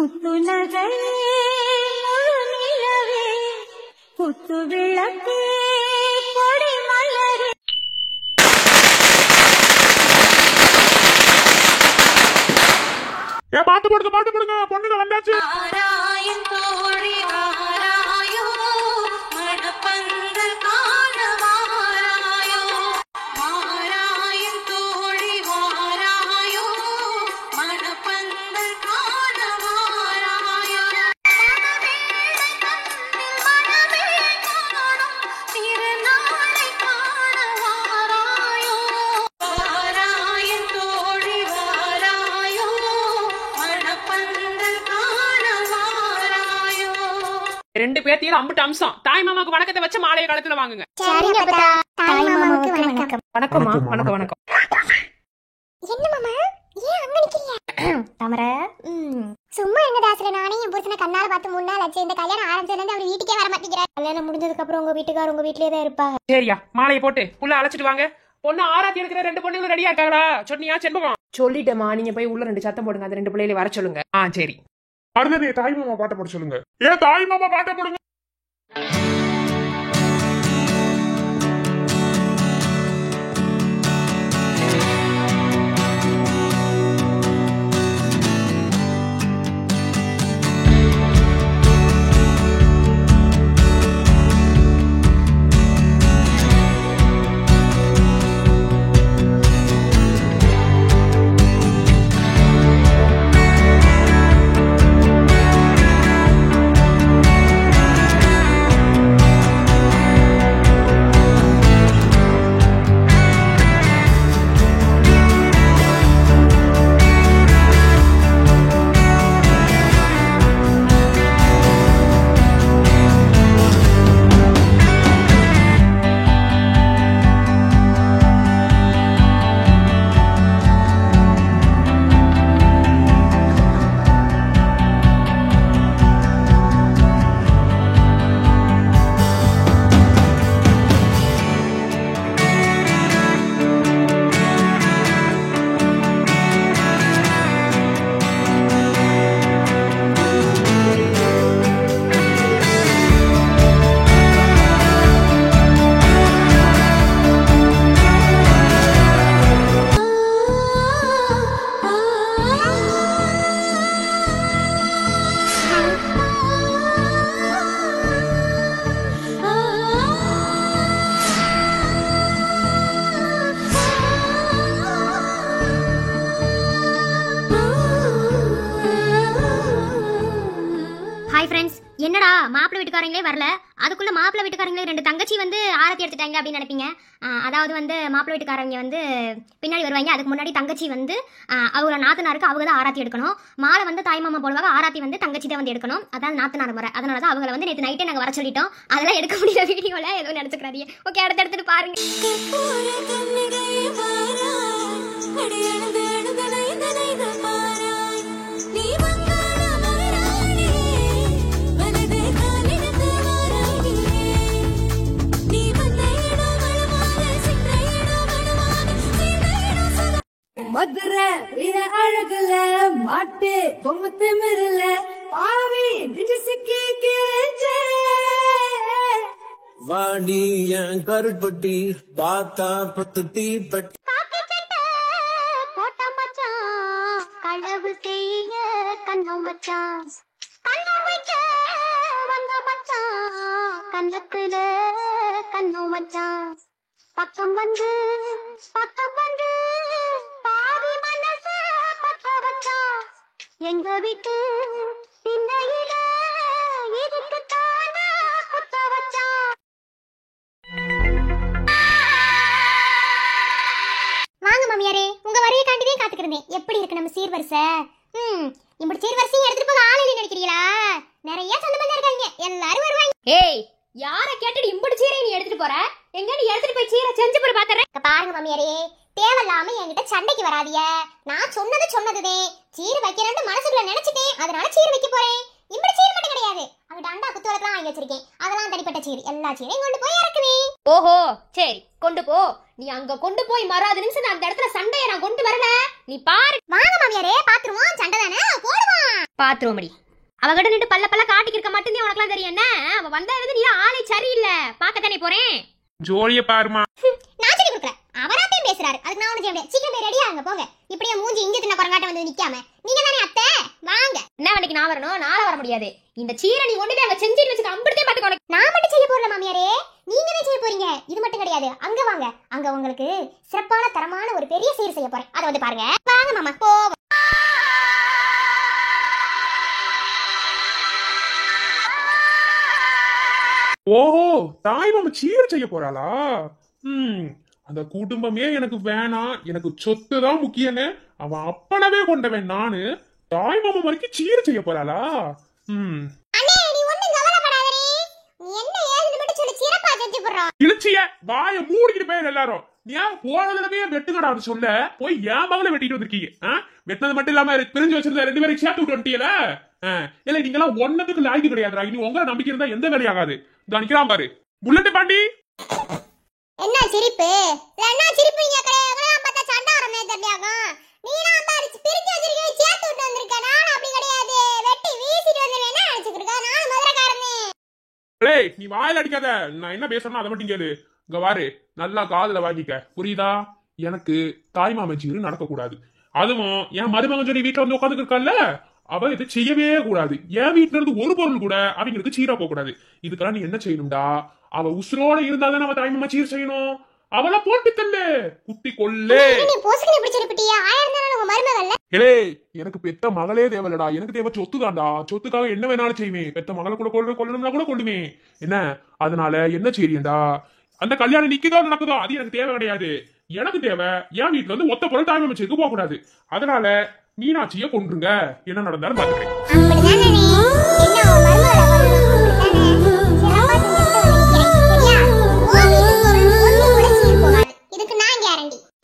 முத்து நகை நிலவே புத்து விளக்கே கொடி மலரே. பாட்டு போடுங்க பொண்ணுங்க வந்தாச்சு. ரெண்டு பேர்த்தையும் அம்புட்டு அம்சம். தாய் மாமாவுக்கு வணக்கத்தை வச்சு மாலைய காலத்துல வாங்குங்க. வணக்கம்மா. வணக்கம் வணக்கம். என்ன மாமா ஏன் அங்க நிக்கிறீங்க? தமர சும்மா எங்க தாசல நானே என் புருஷனை கண்ணால பார்த்து 3 நாள் ஆச்சு. இந்த கல்யாணம் ஆரம்பிச்சதுல இருந்து அவர் வீட்டுக்கே வர மாட்டேங்கிறார். கல்யாணம் முடிஞ்சதுக்கு அப்புறம் உங்க வீட்டுக்காரர் உங்க வீட்லயே தான் இருப்பாங்க. சரியா, மாலையை போட்டு புள்ள அழைச்சிட்டு வாங்க. பொண்ணு ஆராத்தி எடுக்கிற 2 பொண்ணுங்க ரெடியா இருக்காங்களா? சொன்னியா செண்பகம்? சொல்லிட்டேமா, நீங்க போய் உள்ள 2 சத்தம் போடுங்க. அந்த 2 பிள்ளைகளை வர சொல்லுங்க. சரி. அடுத்தது தாய் மாமா பாட்ட போட சொல்லுங்க. தாய் மாமா பாட்ட போடுங்க. என்னடா மாப்பிள்ளை வீட்டுக்காரங்களே வரல, அதுக்குள்ள மாப்பிள்ளை வீட்டுக்காரங்களே 2 தங்கச்சி வந்து ஆரத்தி எடுத்துட்டாங்க அப்படின்னு நினைப்பீங்க. அதாவது வந்து மாப்பிள்ளை வீட்டுக்காரங்க வந்து பின்னாடி வருவாங்க. அதுக்கு முன்னாடி தங்கச்சி வந்து அவங்க நாத்தனாருக்கு அவங்க தான் ஆராத்தி எடுக்கணும். மாலை வந்து தாய் மாமா போடுவாங்க, ஆராத்தி வந்து தங்கச்சி தான் வந்து எடுக்கணும். அதாவது நாத்தனார் முறை. அதனால தான் அவங்கள வந்து நேற்று நைட்டே நாங்கள் வர சொல்லிட்டோம். அதெல்லாம் எடுக்க முடியல வீடியோல, ஏதோ நினைச்சுக்கிறாதீங்க. ஓகே, அடுத்தடுத்துட்டு பாருங்க. மதுரை அழகுல மாட்டு பொம்மத்து மிரல பாவி வாடி என் கருப்பட்டி பார்த்தா பத்து தீப்பட்டி போட்ட மச்சான் களவு செய்ய கண்ணம் மச்சான் கண்ணம் வைக்க வந்த மச்சான் கண்ணத்துல கண்ணம் மச்சான் பக்கம் வந்து பாதி மனச பக்க வச்சான் எங்க வீட்டு திண்ணையில இதுக்கு தானா குத்த வச்சான். வாங்க மாமியாரே, உங்க வரைய காண்டிதான் காத்துக்கிருந்தேன். எப்படி இருக்கு நம்ம சீர்வரிசை? இப்படி சீர்வரிசையும் எடுத்துட்டு போக ஆள் இல்லைன்னு நினைக்கிறீங்களா? நிறைய சொந்த பந்தம் இருக்காங்க, எல்லாரும் வருவாங்க. ஏய், யார கேட்டுட்டு இம்புட்டு சீரை நீ எடுத்துட்டு போற? எங்க நீ எடுத்துட்டு போய் சீரை செஞ்சு போய் பாத்துறேன். பாருங்க மாமியாரே, தேவையில்லாம என்கிட்ட சண்டைக்கு வராதிய. நான் சொன்னதுதே. சீர் வைக்கிறேன்னு மனசுக்குள்ள நினைச்சிட்டேன், அதனால சீர் வைக்க போறேன். இப்படி சீர் மட்டும் கிடையாது, அங்கிட்ட அண்டா குத்துவலக்கெல்லாம் வாங்கி வச்சிருக்கேன். அதெல்லாம் தனிப்பட்ட சீர், எல்லா சீரையும் கொண்டு போய் இறக்குவேன். ஓஹோ, சரி கொண்டு போ. நீ அங்க கொண்டு போய் மறாத நிமிஷம் நான் அந்த இடத்துல சண்டையை நான் கொண்டு வரல. நீ பாரு. வாங்க மாமியாரே, பாத்துருவோம். சண்டை தானே, போடுவோம். பாத்துருவோம். அவகிட்ட நின்று பல்ல பல்ல காட்டிக்கிருக்க மட்டும்தான் உனக்குலாம் தெரியும் என்ன? அவ வந்தா நீ ஆளே சரியில்லை, பார்க்கத்தானே போறேன். ஜோலிய பாருமா. நான் சொல்லி கொடுக்குறேன், அவராத்தையும் பேசுறாரு, அதுக்கு நான் ஒண்ணு செய்ய முடியாது. சீக்கிரம் போய் ரெடியா அங்க போங்க. இப்படியே மூஞ்சி இங்க தின்ன குரங்காட்ட வந்து நிக்காம நீங்க தானே அத்தை, வாங்க. என்ன வேலைக்கு நான் வரணும்? நாளை வர முடியாது. இந்த சீரை நீ கொண்டு போய் அங்க செஞ்சுட்டு வச்சுக்க, அம்பிடுதே பாத்துக்கோ. நான் மட்டும் செய்ய போறேன் மாமியாரே, நீங்க தான் செய்ய போறீங்க. இது மட்டும் கிடையாது, அங்க வாங்க. அங்க உங்களுக்கு சிறப்பான தரமான ஒரு பெரிய சீர் செய்ய போறேன், அதை வந்து பாருங்க. வாங்க மாமா போவோம். ஓஹோ, தாய் மாமா சீர் செய்ய போறாளா? அந்த குடும்பமே எனக்கு வேணாம், எனக்கு சொத்து தான் முக்கியன்னு அவன் அப்பனவே கொண்டவன் நானு. தாய் மாமா வரைக்கும் சீர் செய்ய போறாளா? இழுச்சிய வாய மூடிக்கிட்டு போய் எல்லாரும். ஏன் போன தடவையே வெட்டுக்கடா சொல்ல போய் என் மகளை வெட்டிட்டு வந்திருக்கீங்க. வெட்டினது மட்டும் இல்லாம பிரிஞ்சு வச்சிருந்த 2 பேரும் சேர்த்து விட்டு வந்துட்டீங்களா? இல்ல நீங்க எல்லாம் ஒன்னதுக்கு லாய்க்கு கிடையாதுடா. இனி உங்களை நம்பிக்கை இருந்தா எந்த வேலையாகாது. இதோ நிக்கிறான் பாரு புல்லட் பாண்டி. என்ன சிரிப்பு? என்ன சிரிப்பு? நீங்க பார்த்தா சண்டை வரமே தட்டியாகும். நீலாம் பாரு பிரிஞ்சு வச்சிருக்கீங்க, சேர்த்து விட்டு வந்திருக்க. நான் அப்படி கிடையாது, வெட்டி வீசிட்டு வந்திருக்கேன். என்ன நினைச்சிருக்க? நான் மதுரைக்காரனே. ஏய் நீ வாயில அடிக்காத, நான் என்ன பேசணும் அதை மட்டும் கேளு. இங்க வாரு, நல்லா காதுல வாங்கிக்க, புரியுதா? எனக்கு தாய் மாமன் சீரு நடக்க கூடாது. அதுவும் என் மருமகன் சொல்லி வீட்டுல வந்து உட்காந்துட்டு இருக்கான்ல, அவ இதை செய்யவே கூடாது. என் வீட்டுல இருந்து ஒரு பொருள் கூட அவங்களுக்கு சீரா போக கூடாது. இதுக்கெல்லாம் நீ என்ன செய்யணும்டா, அவ உசுரோட இருந்தாதான் அவ தாய் மாமா சீர் செய்யணும். அவளை போட்டு தள்ளு, குத்தி கொள்ளு. எனக்கு பெத்த மகளே தேவலடா, எனக்கு தேவை சொத்துதான்டா. சொத்துக்காக என்ன வேணாலும் செய்வேன். பெத்த மகளை கூட கொள்ளணும்னா கூட கொள்ளுவேன். என்ன அதனால என்ன செய்யண்டா, அந்த கல்யாணம் நிக்குதோ நடக்குதோ அது எனக்கு தேவை கிடையாது. எனக்கு தேவை என் வீட்டுல வந்து ஒத்த பொருள் தாய் மாமச்சுக்கு போக கூடாது. அதனால மீனாட்சியை கொன்றுங்க, என்ன நடந்தாலும் பாத்துக்கிறேன்.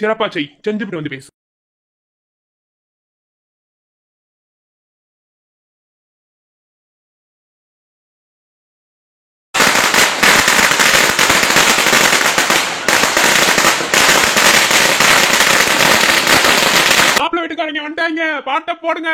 சிறப்பா செஞ்சுட்டு வந்து பேசு. மாப்பிள்ளை வீட்டுக்காரங்க வந்துட்டாங்க, பாட்டை போடுங்க.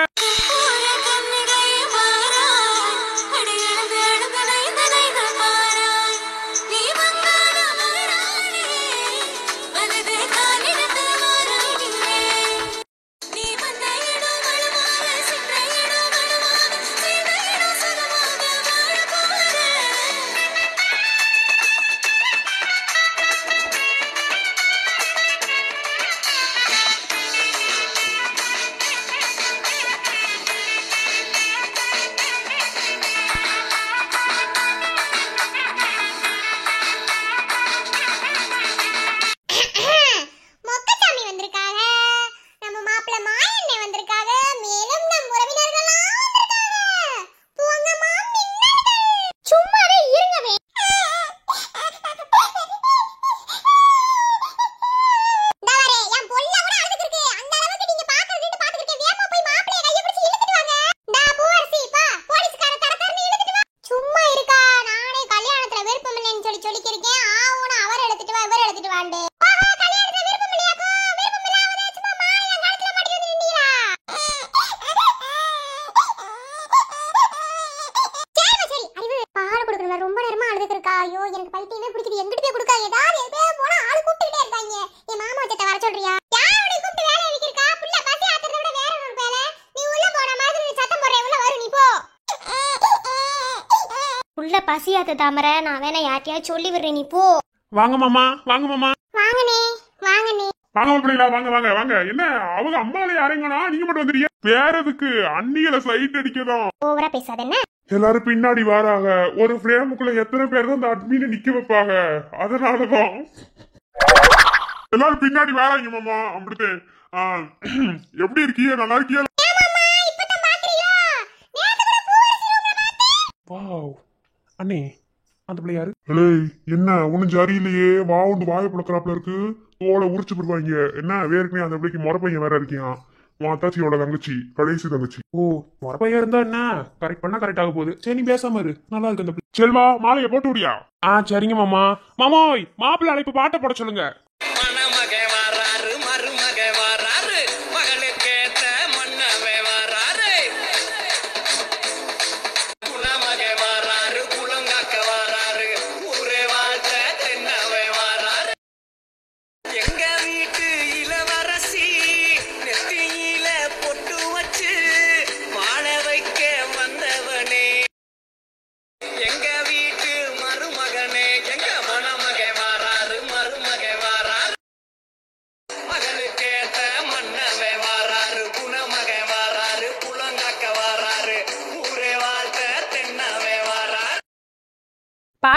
ரொம்ப நேரமா அழுதுக்கு இருக்கா. ஐயோ எனக்கு பைத்தியமே பிடிக்குது, எங்கிட்ட போய் கொடுக்க. ஏதாவது போனா ஆளு கூப்பிட்டுட்டே இருக்காங்க. என் மாமா வச்சத வர சொல்றியா? யாரோட கூப்பிட்டு வேலை வைக்கிறக்கா? புள்ள பசி ஆத்துறத விட வேற ஒரு வேலை. நீ உள்ள போற மாதிரி நீ சத்தம் போடுற, உள்ள வரு நீ போ. புள்ள பசி ஆத்த தாமரை, நான் வேணா யார்ட்டையாவது சொல்லி விடுறேன், நீ போ. வாங்க மாமா, வாங்க மாமா. வாங்கனே வாங்கனே. வாங்க மாப்பிள்ளா, வாங்க வாங்க வாங்க. என்ன அவங்க அம்மால யாரைங்கனா நீங்க மட்டும் வந்துறீங்க? வேற எதுக்கு? அண்ணியில சைட் அடிக்கதான். ஓவரா பேசாத என்ன? எல்லாரும் பின்னாடி வராங்க. ஒரு ஃப்ரேமுக்குள்ள எத்தனை பேர் தான் அந்த அட்மினை நிக்க வைப்பாங்க, அதனாலதான் எல்லாரும் பின்னாடி வராங்க மாமா. அப்படியே எப்படி இருக்கீங்க? நல்லா இருக்கியா? வாவ் அண்ணே, அந்த பிள்ளை யாரு? என்ன ஒண்ணும் சரியில்லையே, வா ஒன்று வாய புழக்கிறாப்புல இருக்கு. தோலை உரிச்சு போடுவாங்க. என்ன வேறுக்குனே அந்த பிள்ளைக்கு முறப்பையன் வேற இருக்கியா? மாத்தாச்சியோட தங்கச்சி, கடைசி தங்கச்சி. ஓ முறப்பையா இருந்தா என்ன, கரெக்ட் பண்ணா கரெக்ட் ஆக போகுது. சரி நீ பேசாம இரு, நல்லா இருக்கு அந்த பிள்ளை. செல்வா மாலையை போட்டு விடியா? சரிங்க மாமா. மாமோய் மாப்பிள்ளை அழைப்பு பாட்டை போட சொல்லுங்க.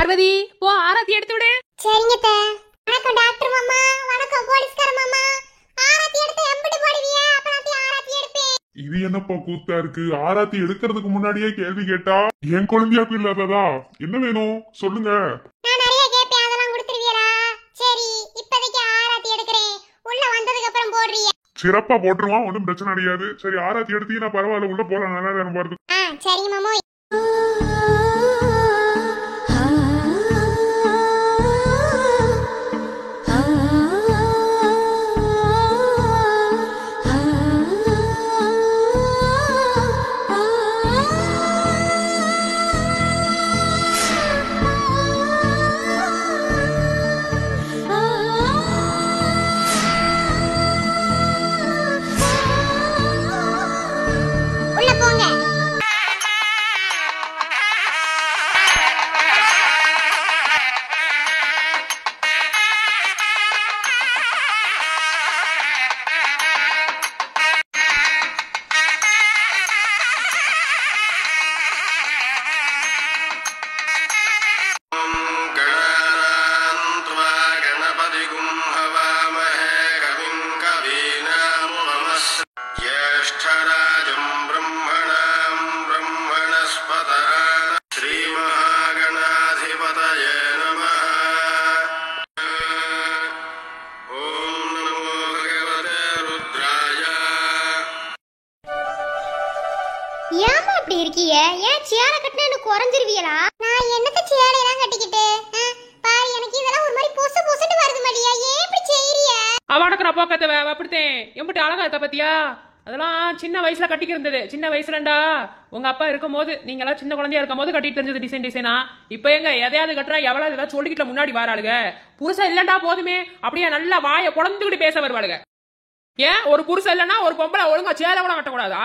பார்வதி போ ஆராத்தி எடுத்து விடு. சரிங்க தே. வணக்கம் டாக்டர் மாமா. வணக்கம் போலீஸ்கார மாமா. ஆராத்தி எடுத்து எம்பிட்டு போடுவியா? அப்ப நான் ஆராத்தி எடுப்பேன். இது என்னப்பா கூத்தா இருக்கு? ஆராத்தி எடுக்கிறதுக்கு முன்னாடியே கேள்வி கேட்டா என் குழந்தையாக்கு இல்லாததா? என்ன வேணும் சொல்லுங்க. நான் நிறைய கேப்பேன், அதெல்லாம் கொடுத்துருவீரா? சரி, இப்போதைக்கு ஆராத்தி எடுக்கிறேன். உள்ள வந்ததுக்கு அப்புறம் போடுறிய. சிறப்பா போட்டுருவான், ஒன்றும் பிரச்சனை கிடையாது. சரி ஆராத்தி எடுத்தீங்கன்னா பரவாயில்ல, உள்ள போலாம், நல்லா நேரம் பாருது. சரிங்க மாமா. உள்ள போங்க. ஏமா அப்படி இருக்கீங்க? ஏன் சேலை கட்டினா எனக்கு குறைஞ்சிருவீங்களா? நான் என்னத்த சேலையெல்லாம் கட்டிக்கிட்டு பாரு, எனக்கு இதெல்லாம் ஒரு மாதிரி பொசு பொசுன்னு வருது மடியா. ஏன் இப்படி செய்றீங்க? அவனுக்கு நான் போக்கத்தை அப்படித்தேன் எம்பிட்டு அழகா இருக்க பத்தியா? அதெல்லாம் சின்ன வயசுல கட்டிக்கு இருந்தது. சின்ன வயசுலண்டா உங்க அப்பா இருக்கும் போது, நீங்க எல்லாம் சின்ன குழந்தையா இருக்கும் போது கட்டிட்டு இருந்தது டிசைன் டிசைனா. இப்ப எங்க எதையாவது கட்டுறா எவ்வளவு ஏதாவது சொல்லிக்கிட்ட முன்னாடி வராளுங்க. புருஷன் இல்லண்டா போதுமே அப்படியே நல்லா வாயை குழந்துக்கிட்டு பேச வருவாளுங்க. ஏன் ஒரு புருஷன் இல்லைன்னா ஒரு பொம்பளை ஒழுங்கா சேலை கூட கட்டக்கூடாதா?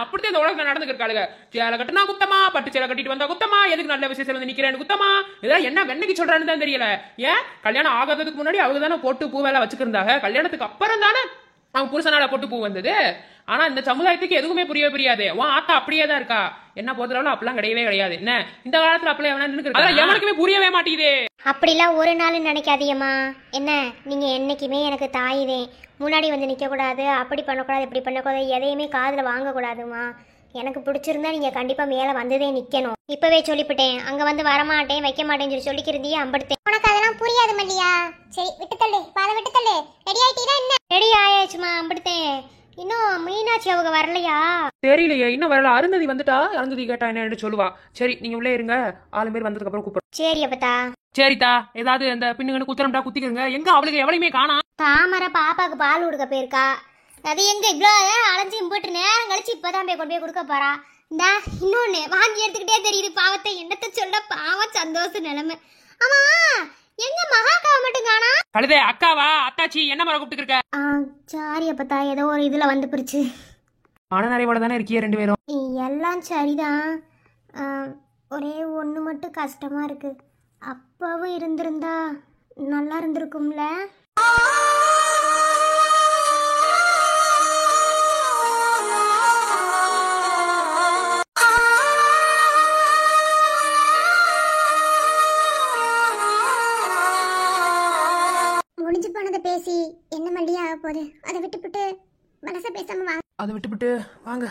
அப்படித்தான் இந்த உலகத்துல நடந்துக்கிருக்காளுங்க. சேலை கட்டினா குத்தமா, பட்டு சேலை கட்டிட்டு வந்தா குத்தமா, எதுக்கு நல்ல விஷயத்துல வந்து நிக்கிறேன்னு குத்தமா, இதெல்லாம் என்ன வெண்ணைக்கு சொல்றான்னு தான் தெரியல. ஏன் கல்யாணம் ஆகாததுக்கு முன்னாடி அவங்க தானே போட்டு பூவேல வச்சுக்கிருந்தாங்க. கல்யாணத்துக்கு அப்புறம் தானே அவங்க புருஷனால போட்டு பூ வந்தது. ஆனா இந்த சமுதாயத்துக்கு எதுவுமே புரியாது. உன் ஆத்தா அப்படியே தான் இருக்கா. என்ன பொறுத்தளவுல அப்பெல்லாம் கிடையவே கிடையாது. என்ன இந்த காலத்துல அப்பெல்லாம் எவனுக்குமே புரியவே மாட்டேங்குது. அப்படிலாம் ஒரு நாள் நினைக்காதீங்கம்மா. என்ன நீங்க என்னைக்குமே எனக்கு தாயுதே. முன்னாடி வந்து நிக்க கூடாது, அப்படி பண்ணக்கூடாது, இப்படி பண்ணக்கூடாது, எதையுமே காதுல வாங்க கூடாதுமா. எனக்கு பிடிச்சிருந்தா நீங்க கண்டிப்பா மேல வந்ததே நிக்கணும். இப்பவே சொல்லிவிட்டேன், அங்க வந்து வரமாட்டேன் வைக்க மாட்டேன்னு சொல்லிக்கிறதையே அம்படுத்தேன். உனக்கு அதெல்லாம் புரியாது மல்லியா. சரி விட்டு தள்ளு, பாத விட்டு தள்ளு. ரெடி ஆயிட்டீனா? என்ன ரெடி ஆயாச்சுமா, அம்படுத்தேன். இன்னும் மீனாட்சி அவங்க வரலையா? தெரியலையே, இன்னும் வரல. அருந்ததி வந்துட்டா. அருந்ததி கேட்டா என்னன்னு சொல்லுவா. சரி நீங்க உள்ளே இருங்க, 6 பேர் வந்ததுக்கு அப்புறம் கூப்பிடுறோம். சரி அப்பத்தா. சரிதா, ஏதாவது அந்த பின்னுங்கன்னு குத்துறம்டா குத்திக்கிறங்க. எங்க அவளுக்கு எவளையுமே காணா. தாமரை பாப்பாக்கு பால் கொடுக்க போயிருக்கா. அது எங்க இவ்வளோ அலைஞ்சு போட்டு நேரம் கழிச்சு இப்பதான் போய் கொண்டு போய் கொடுக்க போறா. இந்தா இன்னொன்னு வாங்கி எடுத்துக்கிட்டே தெரியுது. பாவத்தை என்னத்த சொல்ல, பாவம் சந்தோஷ நிலைமை. ஆமா எங்க மகாக்காவை மட்டும் காணா? கழுதே அக்காவா அத்தாச்சி என்ன மரம் கூப்பிட்டு இருக்க? சாரி அப்பத்தா, ஏதோ ஒரு இதுல வந்து பிரிச்சு. மனநறைவோட தானே இருக்கிய 2 பேரும்? எல்லாம் சரிதான். ஒரே ஒன்று மட்டும் கஷ்டமா இருக்கு. அப்பாவும் இருந்திருந்தா நல்லா இருந்திருக்கும்ல. முடிஞ்சு போனதை பேசி என்ன மல்லியா ஆக போகுது? அதை விட்டுவிட்டு மனசை பேசாம வாங்க. அதை விட்டுவிட்டு வாங்க.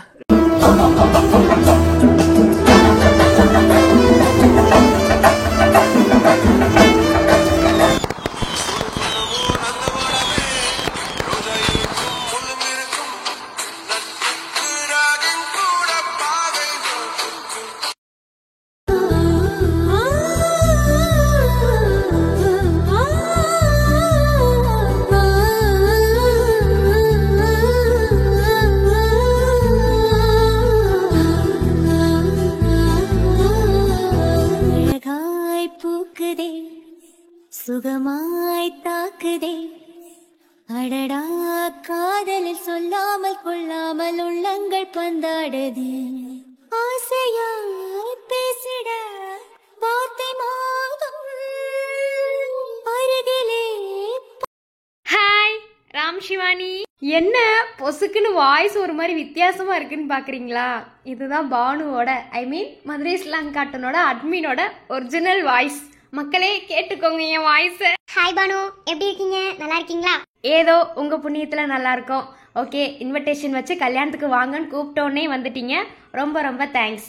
சுகமாய் தாக்குதே அடடா, காதலில் சொல்லாமல் கொள்ளாமல் உள்ளங்கள் பந்தாடுது. ஆசையாய் பேசிட வார்த்தை மாதம் அருகிலே. ஹாய் ராம் சிவானி. என்ன பொசுக்குன்னு வாய்ஸ் ஒரு மாதிரி வித்தியாசமா இருக்குன்னு பாக்குறீங்களா? இதுதான் பானுவோட, ஐ மீன் மதுரை ஸ்லாங் காட்டனோட அட்மினோட ஒரிஜினல் வாய்ஸ். மக்களே கேட்டுக்கோங்க என் வாய்ஸ். ஹாய் பானு, எப்படி இருக்கீங்க? நல்லா இருக்கீங்களா? ஏதோ உங்க புண்ணியத்துல நல்லா இருக்கும். ஓகே, இன்விடேஷன் வச்சு கல்யாணத்துக்கு வாங்கன்னு கூப்பிட்டோன்னே வந்துட்டீங்க. ரொம்ப ரொம்ப தேங்க்ஸ்.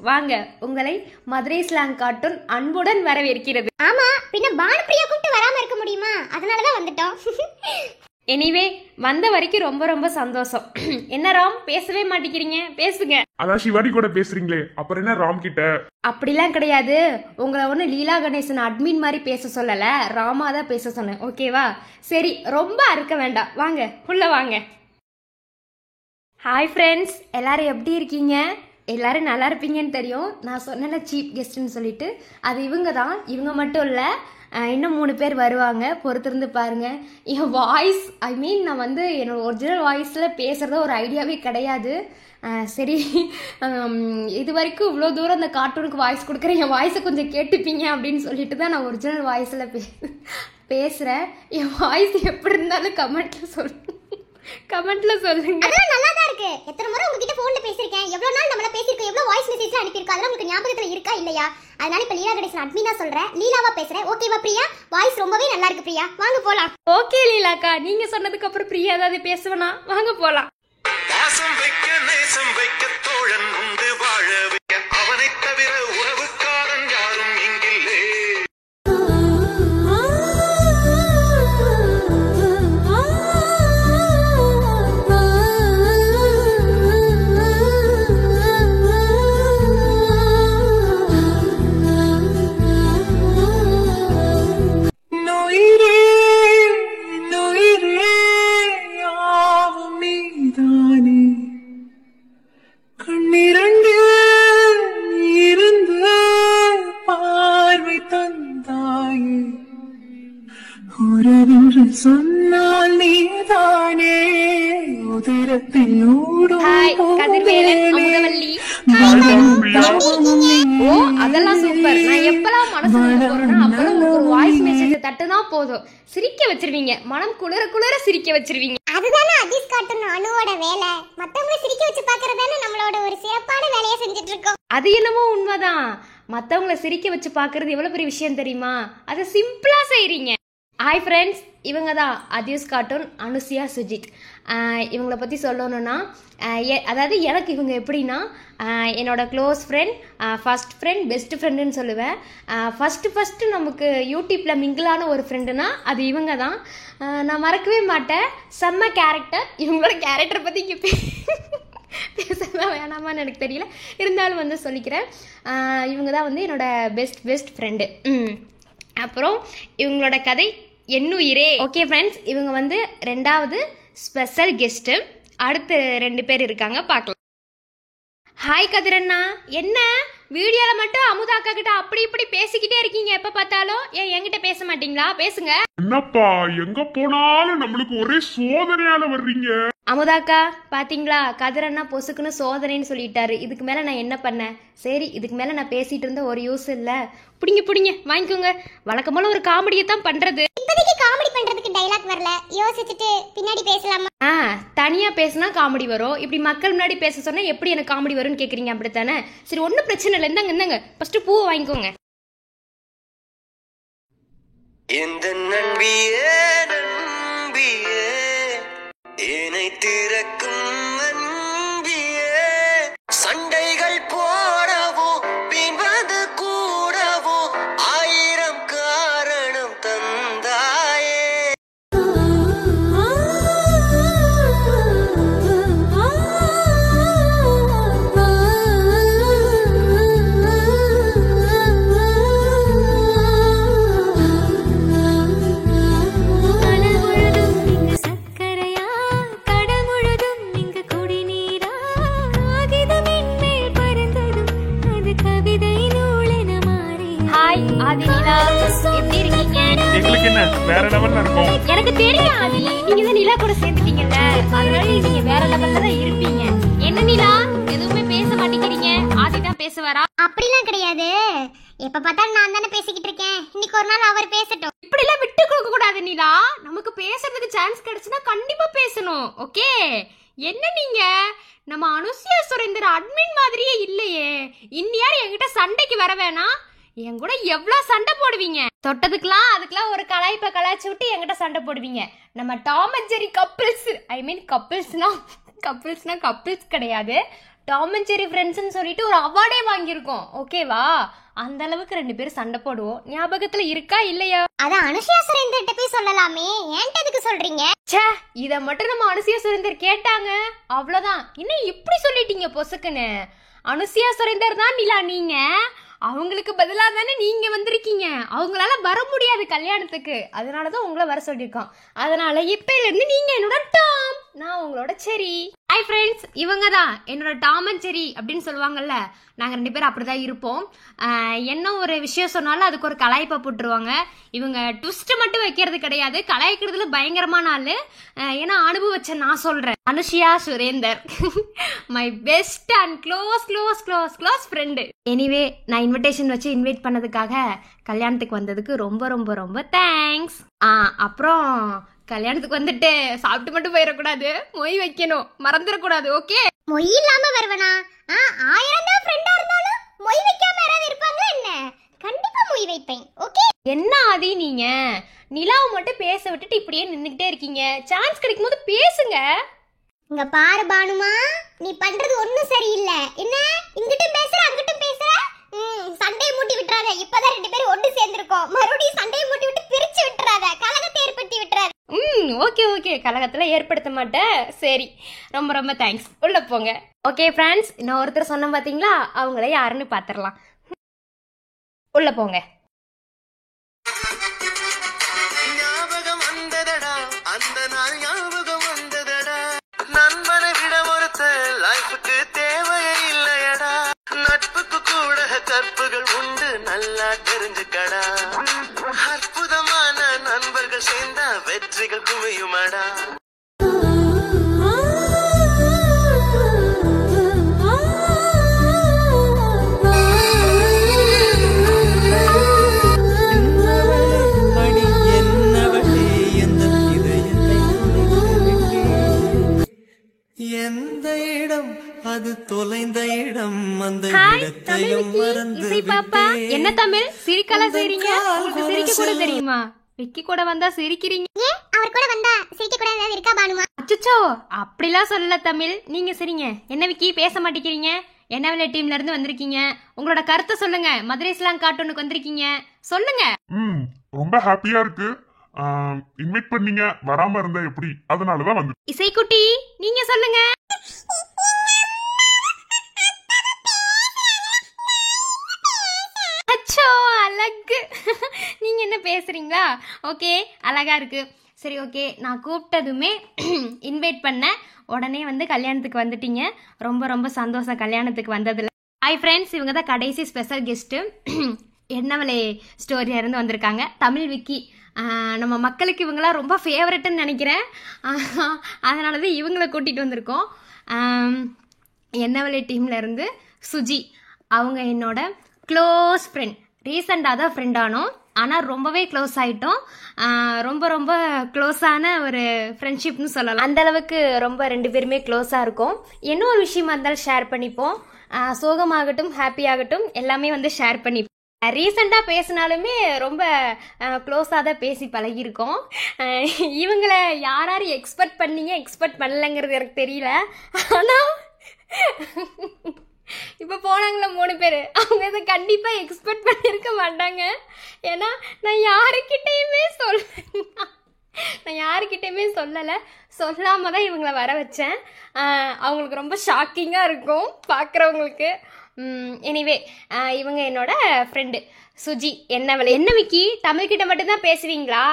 வாங்க, உங்களை மதுரை ஸ்லாங் கார்ட்டூன் அன்புடன் வரவேற்கிறது. ஆமா, பின்ன பானு பிரியா கூப்பிட்டு வராம இருக்க முடியுமா? அதனாலதான் வந்துட்டோம். எனிவே, வந்த வரைக்கும் ரொம்ப ரொம்ப சந்தோஷம். என்ன ராம், பேசவே மாட்டேங்கிறீங்க? பேசுங்க. அதான் சிவானி கூட பேசுறீங்களே, அப்புறம் என்ன ராம் கிட்ட? அப்படிலாம் கிடையாது. உங்களை ஒன்று லீலா கணேசன் அட்மின் மாதிரி பேச சொல்லல, ராமா தான் பேச சொன்னேன். ஓகேவா? சரி, ரொம்ப அறுக்க வேண்டாம். வாங்க, உள்ள வாங்க. ஹாய் ஃப்ரெண்ட்ஸ், எல்லாரும் எப்படி இருக்கீங்க? எல்லாரும் நல்லா இருப்பீங்கன்னு தெரியும். நான் சொன்னேன்ல சீப் கெஸ்ட்னு சொல்லிட்டு, அது இவங்க தான். இவங்க மட்டும் இல்லை, இன்னும் 3 பேர் வருவாங்க. பொறுத்திருந்து பாருங்க. என் வாய்ஸ், ஐ மீன் நான் வந்து என்னோட ஒரிஜினல் வாய்ஸில் பேசுகிறத ஒரு ஐடியாவே கிடையாது. சரி, இது வரைக்கும் இவ்வளோ தூரம் அந்த கார்ட்டூனுக்கு வாய்ஸ் கொடுக்குறேன், என் வாய்ஸை கொஞ்சம் கேட்டுப்பீங்க அப்படின்னு சொல்லிட்டு தான் நான் ஒரிஜினல் வாய்ஸில் பேசுகிறேன். என் வாய்ஸ் எப்படி இருந்தாலும் கமெண்ட்டில் சொல்லுங்க. அதெல்லாம் நல்லா தான் இருக்கு. எத்தனை முறை உங்ககிட்ட போன்ல பேசிருக்கேன், எவ்வளவு நாள் நம்மள பேசிருக்கோம், எவ்வளவு வாய்ஸ் மெசேஜ் அனுப்பியிருக்கோம், அதெல்லாம் உங்களுக்கு ஞாபகத்துல இருக்கா இல்லையா? அதனால இப்ப லீலா கணேசன் அட்மினா சொல்றேன், லீலாவா பேசுறேன். ஓகேவா பிரியா? வாய்ஸ் ரொம்பவே நல்லா இருக்கு பிரியா, வாங்க போலாம். ஓகே லீலாக்கா, நீங்க சொன்னதுக்கு அப்புறம் பிரியா ஏதாவது பேசுவனா? வாங்க போலாம். பாசம் வைக்க நேசம் வைக்க தோழன் உண்டு வாழ வைக்க அவனை தவிர உறவுக்காரன் யாரும் இங்கில்லே. கண்ணிரண்டு இருந்து பார்வை தந்தாயே, உறவென்று சொன்னால் நீதானே உதிரத்தில் ஊடும். ஹாய் கதிர்வேலன், அமுதவல்லி. ஓ, அதெல்லாம் சூப்பர். நான் எப்பெல்லாம் மனசு போறேன்னா அப்பெல்லாம் ஒரு வாய்ஸ் மெசேஜ் தட்டுனா போதும், சிரிக்க வச்சிருவீங்க. மனம் குளிர குளிர சிரிக்க வச்சிருவீங்க. அதுதானே அதிஸ் கார்ட்டூன் அனுவோட வேலை. மத்தவங்களை சிரிக்க வச்சு பாக்குறதானே நம்மளோட ஒரு சிறப்பான வேலையை செஞ்சுட்டு இருக்கோம். அது என்னமோ உண்மைதான். மற்றவங்கள சிரிக்க வச்சு பார்க்கறது எவ்வளோ பெரிய விஷயம் தெரியுமா? அதை சிம்பிளாக செய்கிறீங்க. ஹாய் ஃப்ரெண்ட்ஸ், இவங்க தான் அதியூஸ் கார்ட்டூன் அனுசியா சுஜித். இவங்கள பற்றி சொல்லணுன்னா, அதாவது எனக்கு இவங்க எப்படின்னா, என்னோட close friend, first friend, best ஃப்ரெண்டுன்னு சொல்லுவேன். ஃபஸ்ட்டு நமக்கு யூடியூப்பில் மிங்கிளான ஒரு ஃப்ரெண்டுனா அது இவங்க தான். நான் மறக்கவே மாட்டேன். செம்ம கேரக்டர். இவங்களோட கேரக்டரை பற்றி இங்கே பேசலாம் வேணாமான்னு எனக்கு தெரியல, இருந்தாலும் வந்து சொல்லிக்கிறேன். இவங்க தான் வந்து என்னோட பெஸ்ட் ஃப்ரெண்டு. அப்புறம் இவங்களோட கதை என்னுயிரே. ஓகே ஃப்ரெண்ட்ஸ், இவங்க வந்து 2வது ஸ்பெஷல் கெஸ்ட்டு. அடுத்து 2 பேர் இருக்காங்க, பார்க்கலாம். ஹாய் கதிரண்ணா, என்ன வீடியோவில் மட்டும் அமுதாக்கா கிட்ட அப்படி இப்படி பேசிக்கிட்டே இருக்கீங்க எப்போ பார்த்தாலும்? ஏன் என்கிட்ட பேச மாட்டீங்களா? பேசுங்க. என்னப்பா, எங்க போனாலும் நம்மளுக்கு ஒரே சோதனையால வர்றீங்க. அமுதாக்கா பாத்தீங்களா, கதிரண்ணா பொசுக்குன்னு சோதனைன்னு சொல்லிட்டாரு. இதுக்கு மேல நான் என்ன பண்ணேன்? சரி, இதுக்கு மேல நான் பேசிட்டு இருந்த ஒரு யூஸ் இல்ல. புடிங்க வாங்கிக்கோங்க. வழக்கம் போல ஒரு காமெடியை தான் பண்றது. இப்போதைக்கு காமெடி பண்றதுக்கு டைலாக் வரல, யோசிச்சுட்டு பின்னாடி பேசலாமா? தனியா பேசினா காமெடி வரும், இப்படி மக்கள் முன்னாடி பேச சொன்னா எப்படி எனக்கு காமெடி வரும்னு கேக்குறீங்க, அப்படித்தானே? சரி, ஒன்னும் பிரச்சனை இல்லை. இந்தாங்க ஃபர்ஸ்ட் பூ வாங்கிக்கோங்க. இந்த நண்பியே நண்பியே ஏனை திறக்கும் அன்பியே, சண்டைகள் போடவோ பின்பது கூடவோ 1000 காரணம் தந்தாயே. எங்களுக்கு என்ன வேற லெவல்ல இருக்கும். எனக்கு தெரியும் ஆதி, நீங்க தான் நிலா கூட சேர்ந்துட்டீங்கல்ல, அதனால நீங்க வேற லெவல்ல தான் இருப்பீங்க. என்ன நிலா, எதுவுமே பேச மாட்டேங்கிறீங்க? ஆதி தான் பேசுவாரா? அப்படிலாம் கிடையாது, எப்ப பார்த்தாலும் நான் தானே பேசிக்கிட்டு இருக்கேன். இன்னைக்கு ஒரு நாள் அவர் பேசட்டும். இப்படி எல்லாம் விட்டு கொடுக்க கூடாது நிலா. நமக்கு பேசுறதுக்கு சான்ஸ் கிடைச்சுன்னா கண்டிப்பா பேசணும். ஓகே? என்ன நீங்க நம்ம அனுசியா சுரேந்தர் அட்மின் மாதிரியே இல்லையே. இன்னியார் என்கிட்ட சண்டைக்கு வர வேணாம். என் கூட எவ்வளோ சண்டை போடுவீங்க. தொட்டதுக்கெல்லாம் அதுக்கெல்லாம் ஒரு கலாய்ப்பை கலாய்ச்சி விட்டு என்கிட்ட சண்டை போடுவீங்க. நம்ம Tom and Jerry couples, I mean கப்பிள்ஸ்னா கப்பிள்ஸ் கிடையாது, டாம் அண்ட் ஜெரி ஃப்ரெண்ட்ஸ்னு சொல்லிட்டு ஒரு அவார்டே வாங்கியிருக்கோம். ஓகேவா? அந்த அளவுக்கு 2 பேரும் சண்டை போடுவோம். ஞாபகத்துல இருக்கா இல்லையா? அத அனுஷியா சுரேந்தர்ட்ட போய் சொல்லலாமே, ஏன்ட்ட எதுக்கு சொல்றீங்க? ச்சே, இத மட்டும் நம்ம அனுசியா சுரேந்தர் கேட்டாங்க, அவ்வளவுதான். இன்னும் இப்படி சொல்லிட்டீங்க பொசுக்குன்னு. அனுசியா சுரேந்தர் தான் நிலா நீங்க, அவங்களுக்கு பதிலாக தானே நீங்க வந்திருக்கீங்க. அவங்களால வர முடியாது கல்யாணத்துக்கு, அதனாலதான் உங்களை வர சொல்லியிருக்கோம். அதனால இப்பையில இருந்து நீங்க என்னோட டாம், நான் உங்களோட செரி. ஹாய் ஃப்ரெண்ட்ஸ், இவங்க தான் என்னோட டாம் அண்ட் செரி அப்படின்னு சொல்லுவாங்கல்ல, நாங்கள் 2 பேரும் அப்படிதான் இருப்போம். என்ன ஒரு விஷயம் சொன்னாலும் அதுக்கு ஒரு கலாய்ப்பை போட்டுருவாங்க. இவங்க ட்விஸ்ட் மட்டும் வைக்கிறது கிடையாது, கலாய்க்கிறதுல பயங்கரமான ஆளு. ஏன்னா அனுபவிச்ச நான் சொல்றேன். Anushiya Surender my best and close friend. Anyway, நான் இன்விடேஷன் வச்சு இன்வைட் பண்ணதுக்காக கல்யாணத்துக்கு வந்ததுக்கு ரொம்ப ரொம்ப ரொம்ப தேங்க்ஸ். அப்புறம் கல்யாணத்துக்கு வந்துட்டு சாப்பிட்டு மட்டும் போயிடக்கூடாது, மொய் வைக்கணும், மறந்துடக்கூடாது. ஓகே? மொய் இல்லாம வருவனா? 1000 தான் ஃப்ரெண்டா இருந்தாலும் மொய் வைக்காம யாராவது இருப்பாங்க என்ன? கண்டிப்பா மொய் வைப்பேன். ஓகே? என்ன ஆதி நீங்க நிலாவை மட்டும் பேச விட்டுட்டு இப்படியே நின்னுக்கிட்டே இருக்கீங்க. சான்ஸ் கிடைக்கும் போது பேசுங்க. இங்க பாரு பானுமா, நீ பண்றது ஒண்ணும் சரியில்லை. என்ன இங்கிட்டும் பேசுற அங்கிட்டும் பேசுற? சண்டையை மூட்டி விட்டுறாத. இப்பதான் 2 பேரும் ஒன்று சேர்ந்திருக்கோம், மறுபடியும் சண்டையை மூட்டி விட்டு பிரிச்சு விட்டுறாத, கலகத்தை ஏற்படுத்தி விட்டுறாத. ஓகே, கலகத்துல ஏற்படுத்த மாட்டேன். சரி, ரொம்ப ரொம்ப தேங்க்ஸ். உள்ள போங்க. ஓகே ஃப்ரெண்ட்ஸ், இன்னும் ஒருத்தர் சொன்ன பாத்தீங்களா, அவங்கள யாருன்னு பாத்திரலாம். உள்ள போங்க. ஞாபகம் வந்ததடா, அந்த நாள் ஞாபகம் வந்ததடா. நண்பனை விட ஒருத்த லைஃபுக்கு தேவையே இல்லையடா. நட்புக்கு கூட கற்புகள் உண்டு, நல்லா தெரிஞ்சுக்கடா. அற்புதமான நண்பர்கள் சேர்ந்தா வெற்றிகள் குவியுமடா. எந்த இடம் அது தொலைந்த இடம், அந்த ஹாய் இடத்தையும் தமிழ் மறந்து இசை பாப்பா. விட்டேன். என்ன தமிழ் சிரிக்கலாம் செய்றீங்க? உங்களுக்கு சிரிக்க கூட தெரியுமா? விக்கி கூட வந்தா சிரிக்கிறீங்க. ஏன் அவர் கூட வந்தா சிரிக்க கூட ஏதாவது இருக்கா பானுமா? அச்சச்சோ, அப்படிலாம் சொல்லல தமிழ், நீங்க சரிங்க. என்ன விக்கி பேச மாட்டேங்கிறீங்க? என்ன விலை டீம்ல இருந்து வந்திருக்கீங்க, உங்களோட கருத்தை சொல்லுங்க. மதுரை ஸ்லாங் கார்ட்டூனுக்கு வந்திருக்கீங்க, சொல்லுங்க. ரொம்ப ஹாப்பியா இருக்கு. இன்வைட் பண்ணீங்க, வராம இருந்தா எப்படி, அதனாலதான் வந்து. இசைக்குட்டி நீங்க சொல்லுங்க. அச்சோ அழகு, நீங்க என்ன பேசுறீங்களா? ஓகே, அழகா இருக்கு. சரி ஓகே, நான் கூப்பிட்டதுமே இன்வைட் பண்ண உடனே வந்து கல்யாணத்துக்கு வந்துட்டீங்க. ரொம்ப ரொம்ப சந்தோஷம் கல்யாணத்துக்கு வந்ததுல. ஹாய் ஃப்ரெண்ட்ஸ், இவங்க தான் கடைசி ஸ்பெஷல் கெஸ்ட்டு. என்னவளே ஸ்டோரியா இருந்து வந்திருக்காங்க, தமிழ் விக்கி. நம்ம மக்களுக்கு இவங்களாம் ரொம்ப ஃபேவரட்னு நினைக்கிறேன், அதனால தான் இவங்கள கூட்டிகிட்டு வந்திருக்கோம். என்னவளே டீம்ல இருந்து சுஜி, அவங்க என்னோட க்ளோஸ் ஃப்ரெண்ட். ரீசெண்டாக தான் ஃப்ரெண்ட் ஆனோம், ஆனால் ரொம்பவே க்ளோஸ் ஆகிட்டோம். ரொம்ப ரொம்ப க்ளோஸான ஒரு ஃப்ரெண்ட்ஷிப்னு சொல்லலாம். அந்தளவுக்கு ரொம்ப 2 பேருமே க்ளோஸாக இருக்கும். என்ன ஒரு விஷயமா இருந்தாலும் ஷேர் பண்ணிப்போம். சோகமாகட்டும் ஹாப்பி ஆகட்டும் எல்லாமே வந்து ஷேர் பண்ணிப்போம். ரீசெண்டாக பேசினாலுமே ரொம்ப க்ளோஸாக தான் பேசி பழகியிருக்கோம். இவங்களை யார் யார் எக்ஸ்பெக்ட் பண்ணீங்க எக்ஸ்பெக்ட் பண்ணலைங்கிறது எனக்கு தெரியல. ஆனால் இப்போ போனாங்களா 3 பேர், அவங்க இதை கண்டிப்பாக எக்ஸ்பெக்ட் பண்ணியிருக்க மாட்டாங்க. ஏன்னா நான் யாருக்கிட்டையுமே சொல்லலை, சொல்லாமல் தான் இவங்களை வர வச்சேன். அவங்களுக்கு ரொம்ப ஷாக்கிங்காக இருக்கும் பார்க்குறவங்களுக்கு. எனிவே, இவங்க என்னோட ஃப்ரெண்டு சுஜி. என்ன விக்கி, தமிழ்கிட்ட மட்டும்தான் பேசுவீங்களா?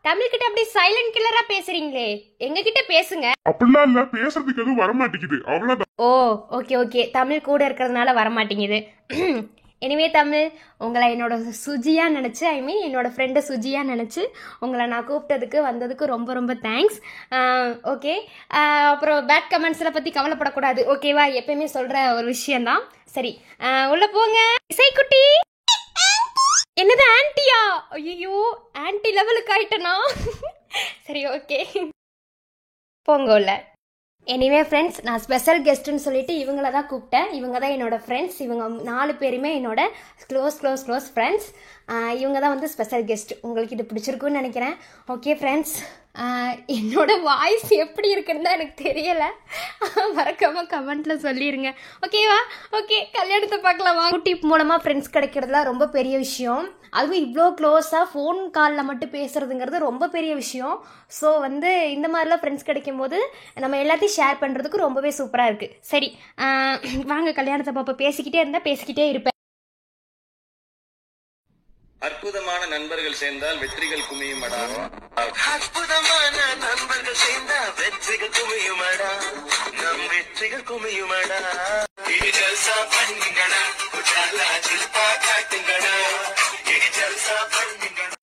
தமிழ்கிட்ட அப்படி சைலண்ட் கில்லரா பேசுறீங்களே, எங்ககிட்ட பேசுங்க. அப்படிலாம் இல்ல, பேசுறதுக்கு எதுவும் வரமாட்டேங்குது, அவ்வளவுதான். ஓ ஓகே, தமிழ் கூட இருக்கிறதுனால வரமாட்டேங்குது. எனிவே தமிழ், உங்களை என்னோட சுஜியா நினச்சி, ஐ மீன் என்னோட ஃப்ரெண்டு சுஜியா நினச்சி உங்களை நான் கூப்பிட்டதுக்கு வந்ததுக்கு ரொம்ப ரொம்ப தேங்க்ஸ். ஓகே, அப்புறம் பேட் கமெண்ட்ஸில் பற்றி கவலைப்படக்கூடாது, ஓகேவா? எப்பயுமே சொல்கிற ஒரு விஷயந்தான். சரி, உள்ள போங்க. இசைக்குட்டி, என்னது ஆன்ட்டியா? ஐயோ, ஆன்ட்டி லெவலுக்கு ஆயிட்டனா? சரி ஓகே, போங்க உள்ள. எனிவே ஃப்ரெண்ட்ஸ், நான் ஸ்பெஷல் கெஸ்ட்டுன்னு சொல்லிட்டு இவங்கள தான் கூப்பிட்டேன். இவங்க தான் என்னோட ஃப்ரெண்ட்ஸ். இவங்க 4 பேருமே என்னோட க்ளோஸ் ஃப்ரெண்ட்ஸ். இவங்க தான் வந்து ஸ்பெஷல் கெஸ்ட். உங்களுக்கு இது பிடிச்சிருக்குன்னு நினைக்கிறேன். ஓகே ஃப்ரெண்ட்ஸ், என்னோட வாய்ஸ் எப்படி இருக்குன்னு தான் எனக்கு தெரியலை. மறக்காம கமெண்ட்டில் சொல்லிடுங்க. ஓகேவா? ஓகே, கல்யாணத்தை பார்க்கலாமா? யூடியூப் மூலமாக ஃப்ரெண்ட்ஸ் கிடைக்கிறதுலாம் ரொம்ப பெரிய விஷயம். அதுவும் இவ்வளோ க்ளோஸாக ஃபோன் காலில் மட்டும் பேசுகிறதுங்கிறது ரொம்ப பெரிய விஷயம். ஸோ வந்து இந்த மாதிரிலாம் ஃப்ரெண்ட்ஸ் கிடைக்கும் போது நம்ம எல்லாத்தையும் ஷேர் பண்ணுறதுக்கு ரொம்பவே சூப்பராக இருக்குது. சரி, வாங்க கல்யாணத்தை பார்ப்போம். பேசிக்கிட்டே இருப்பேன். அற்புதமான நண்பர்கள் சேர்ந்தால் வெற்றிகள் குமியுமடா. அற்புதமான நண்பர்கள் சேர்ந்தால் வெற்றிகள் குமியுமடா. நம் வெற்றிகள் குமியுமடா. ஜல்சா பண்ணுங்கடா, உஜாலா ஜில்பா காட்டுங்கடா. ஜல்சா பண்ணுங்கடா.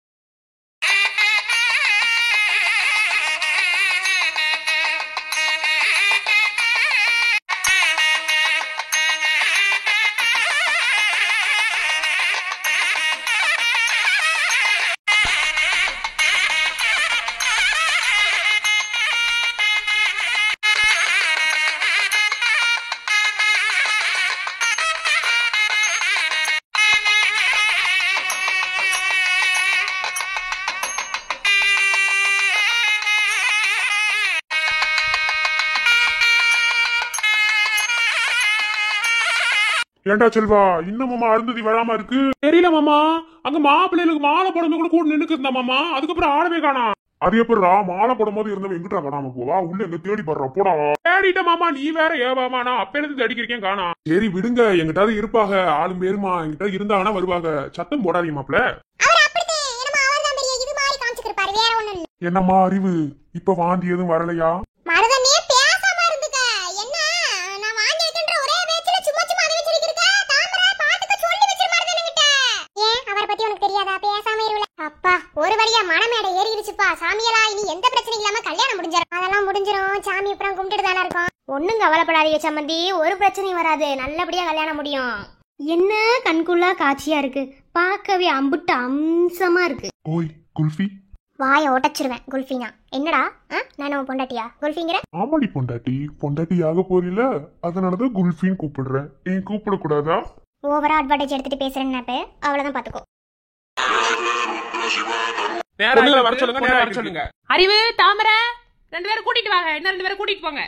ஏண்டா செல்வா, இன்னும் மாமா அருந்ததி வராம இருக்கு? தெரியல மாமா, அங்க மாப்பிள்ளைகளுக்கு மாலை போடும்போது கூட நின்னுக்கு இருந்தா மாமா. அதுக்கப்புறம் ஆளவே காணா. அது எப்படிடா மாலை போடும் போது இருந்தவன் எங்கிட்டா காணாம போவா? உள்ள எங்க தேடி படுறா போடா. தேடிட்ட மாமா, நீ வேற ஏவாமா, நான் அப்ப இருந்து தேடிக்கிறேன் காணா. சரி விடுங்க, எங்கிட்டாவது இருப்பாங்க ஆளும் பேருமா. எங்கிட்ட இருந்தாங்கன்னா வருவாங்க. சத்தம் போடாதீங்க மாப்ள. என்னம்மா அறிவு, இப்ப வாந்தி எதுவும் வரலையா? ஒரு வழியா மனமேடை ஏறிடுச்சுப்பா. சாமியலா, இனி எந்த பிரச்சனையும் இல்லாம கல்யாணம் முடிஞ்சிடும். அதெல்லாம் முடிஞ்சிடும். சாமி அப்புறம் கும்பிட்டு தானே இருக்கோம். ஒண்ணும் கவலைப்படாதீங்க சம்மந்தி, ஒரு பிரச்சனையும் வராது. நல்லபடியா கல்யாணம் முடியும். என்ன கண்குள்ளா காட்சியா இருக்கு, பார்க்கவே அம்புட்டு அம்சமா இருக்கு. ஓய் குல்ஃபி. வாய ஒட்டச்சிருவேன். குல்ஃபினா என்னடா? நானும் பொண்டாட்டியா குல்ஃபிங்கிற? ஆமாடி பொண்டாட்டி ஆக போறீல, அதனாலதான் குல்ஃபின்னு கூப்பிடுறேன். ஏன் கூப்பிடக்கூடாதா? ஓவரா அட்வான்டேஜ் எடுத்துட்டு பேசுறேன்னு அவ்வளவுதான் பாத்துக்கோ. நேரா வர சொல்லுங்க. அறிவு, தாமரை 2 பேரும் கூட்டிட்டு வாங்க. இன்னும் 2 பேரும் கூட்டிட்டு போங்க.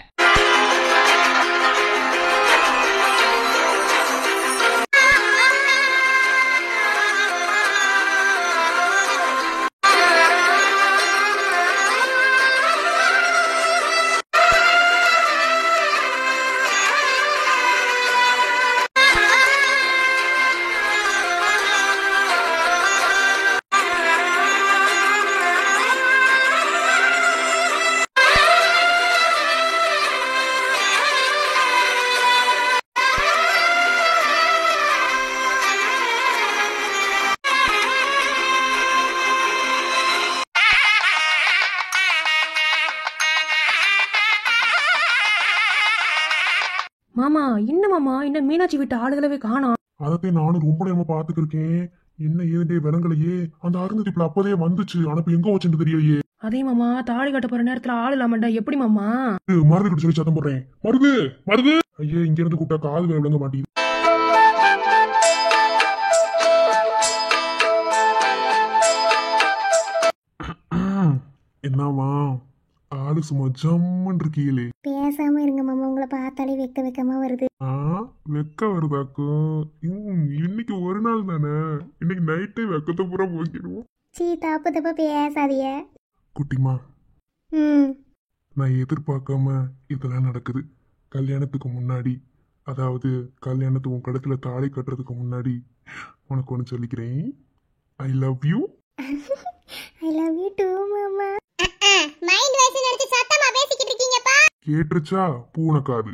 மாமா, இன்னும் மீனாட்சி வீட்டு ஆளுகளவே காணோம். அதத்தை நானும் ரொம்ப நேரமா பாத்துட்டு இருக்கேன். என்ன ஏதே விலங்கலையே. அந்த அருந்ததிப்புல அப்பதே வந்துச்சு, ஆனா இப்ப எங்க வச்சுட்டு தெரியலையே. அதே மாமா, தாலி கட்ட போற நேரத்துல ஆள் இல்லாமண்டா எப்படி மாமா? மருந்து கிட்ட சொல்லி சத்தம் போடுறேன். மருது ஐயே, இங்க இருந்து கூப்பிட்டா காது விளங்க மாட்டேங்குது. என்னமா ஆளு சும்மா ஜம்முன்னு இருக்கீங்களே. பேசாம இருங்க மாமா, உங்களை பார்த்தாலே வெக்கமா வருது. வெக்க வருதாக்கும். இன்னைக்கு ஒரு நாள் தானே, இன்னைக்கு நைட்டே வெக்கத்தை பூரா போக்கிடுவோம். சீ, தப்பா பேசாதிய குட்டிமா. நான் எதிர்பார்க்காம இதெல்லாம் நடக்குது. கல்யாணத்துக்கு முன்னாடி, அதாவது கல்யாணத்துக்கு உன் கழுத்துல தாலி கட்டுறதுக்கு முன்னாடி உனக்கு ஒன்று சொல்லிக்கிறேன். I love you. I love you too மாமா. மைண்ட் வாய்ஸ் எடுத்து சத்தமா பேசிக்கிட்டு இருக்கீங்கப்பா. கேட்டுச்சா பூனக்காது?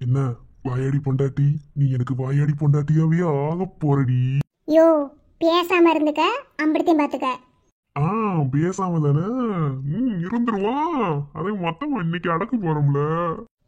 என்ன வாயாடி பொண்டாட்டி, நீ எனக்கு வாயாடி பொண்டாட்டியாவே ஆக போறடி. யோ, பேசாம இருந்துக்க, அம்படுத்தையும் பாத்துக்க. பேசாம தானே இருந்துருவான். அதை மொத்தமா இன்னைக்கு அடக்க போறோம்ல.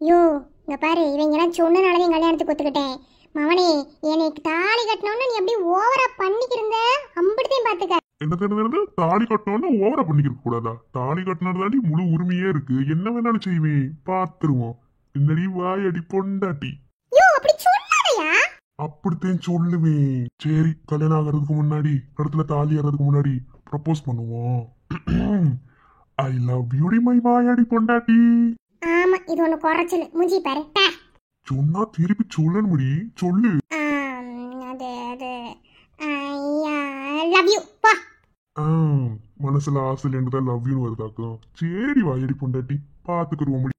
யோ, இங்க பாரு, இவங்க எல்லாம் சொன்னனாலதான் கல்யாணத்துக்கு ஒத்துக்கிட்டேன். மவனே எனக்கு தாலி கட்டணும்னு நீ எப்படி ஓவரா பண்ணிக்கிருந்த அம்பிடுத்தையும் பாத்துக்க. என்னது தாலி கட்டணும்னு ஓவரா பண்ணிக்க கூடாதா? தாலி கட்டினதாண்டி முழு உரிமையே இருக்கு, என்ன வேணாலும் செய்வேன், பாத்துருவோம். என்னடி வாயடி பொண்டாட்டி. யோ அப்படி சொல்லாதயா. அப்படித்தான் சொல்லுவேன். சரி, கல்யாணம் ஆகிறதுக்கு முன்னாடி, கழுத்துல தாலி ஆகிறதுக்கு முன்னாடி ப்ரப்போஸ் பண்ணுவோம். ஐ லவ் யூ மை வாயாடி பொண்டாட்டி. ஆமா, இது ஒண்ணு குறைச்சல். மூஞ்சி பாரு. சொன்னா திருப்பி சொல்லணும் முடி, சொல்லு. அது அது ஐ லவ் யூ பா. மனசுல ஆசையில இருந்துதான் லவ் யூன்னு வருதாக்கும். சரி வாயடி பொண்டாட்டி, பாத்துக்குருவோம் முடி.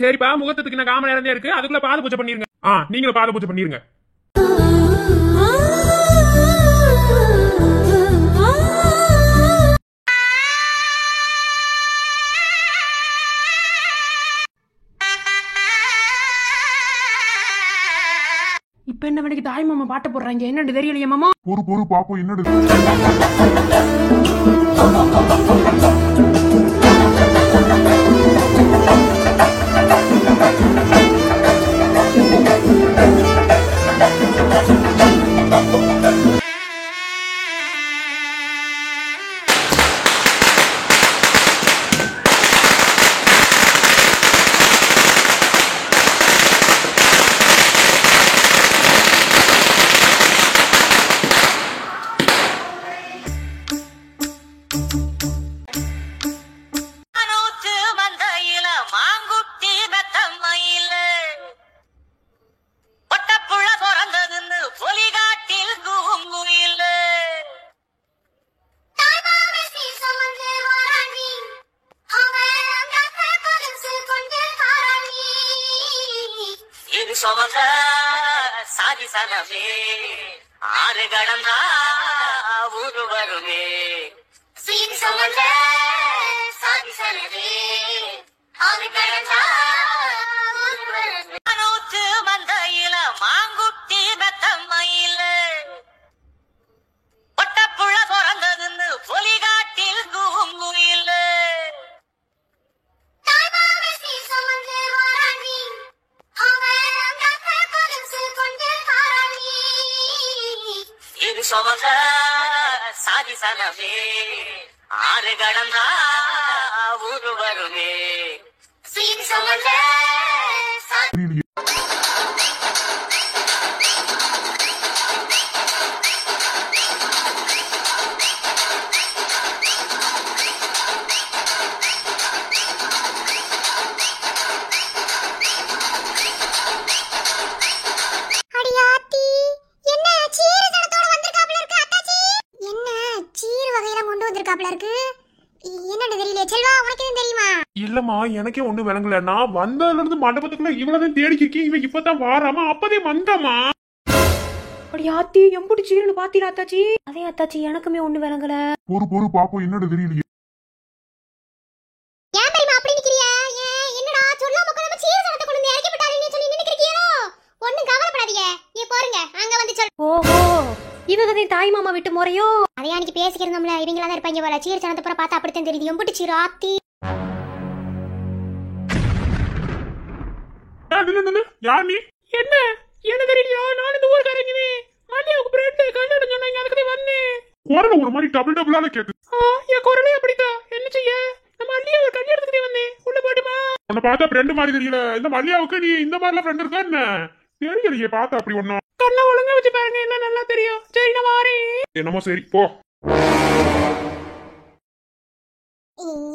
சரிப்பா, முகத்துக்கு நான் காம நேரம் இருக்கு, அதுக்குள்ள பாத பூஜை பண்ணிருங்க. நீங்களும் பாத பூஜை பண்ணிருங்க. இப்ப என்ன வேலைக்கு தாய் மாமா பாட்ட போடுறாங்க, என்னன்னு தெரியலையே மாமா. பொறு பாப்போம் என்னது. சாதி சனமே ஆறு கடந்தா ஊரு வருமே. சாதி சனமே ஆறு கடந்தா ஊரு வருமே. நூற்று மந்தையில மாங்குட்டி மெத்தம்மையில ஒட்டப்புள்ள பிறந்ததுன்னு பொலிகாட்டில் குங்குயில. சாதி சனமே ஆறு கடந்தா ஊரு வருமே. இல்லம்மா, எனக்கே ஒண்ணு விளங்கல. நான் வந்ததுல இருந்து மண்டபத்துக்குள்ள இவ்வளவு தேடிக்கி இவ இப்பதான் வாராமா, அப்பதே வந்தமா. அப்படி ஆத்தி எம்புடி சீரனு பாத்தீங்களா அத்தாச்சி? அதே அத்தாச்சி, எனக்குமே ஒண்ணு விளங்கல. பொறு பாப்போம் என்னது தெரியலையே. ஏன் பெரியமா அப்படி நிக்கிறியா? என்னடா சொல்லாம கொள்ளாம சீர சனத்தை கொண்டு வந்து இறக்கி விட்டாருன்னு சொல்லி நினைக்கிறீங்களோ? ஒண்ணும் கவலைப்படாதீங்க, நீ போறீங்க, அங்க வந்து சொல். ஓஹோ, இவங்க தாய் மாமா விட்டு முறையோ? அதே அன்னைக்கு பேசிக்கிறோம்ல, இவங்களா தான் இருப்பாங்க போல. சீர சனத்தை பூரா பார்த்தா அப்படித்தான் தெரியுது. எம்புடி சீர ஆத்தி. யார் நீ? என்ன தெரியலையா? நான் இந்த ஊருக்காரங்க. மல்லியாவுக்கு பிரெண்ட் கல்யாணம் சொன்னாங்க, அதுக்கு வந்தேன். குரல் ஒரு மாதிரி டபுளால கேக்கு. என் குரலே அப்படித்தான், என்ன செய்ய? நம்ம மல்லியாவை கல்யாணத்துக்கு வந்தேன். உள்ள போட்டுமா? உன்னை பார்த்தா ஃப்ரெண்டு மாதிரி தெரியல. இந்த மல்லியாவுக்கு நீ இந்த மாதிரிலாம் ஃப்ரெண்ட் இருக்கா என்ன? தெரியலையே பார்த்தா அப்படி ஒண்ணும். கண்ணை ஒழுங்கா வச்சு பாருங்க, என்ன நல்லா தெரியும். சரி நான் வாரேன். என்னமோ சரி போ.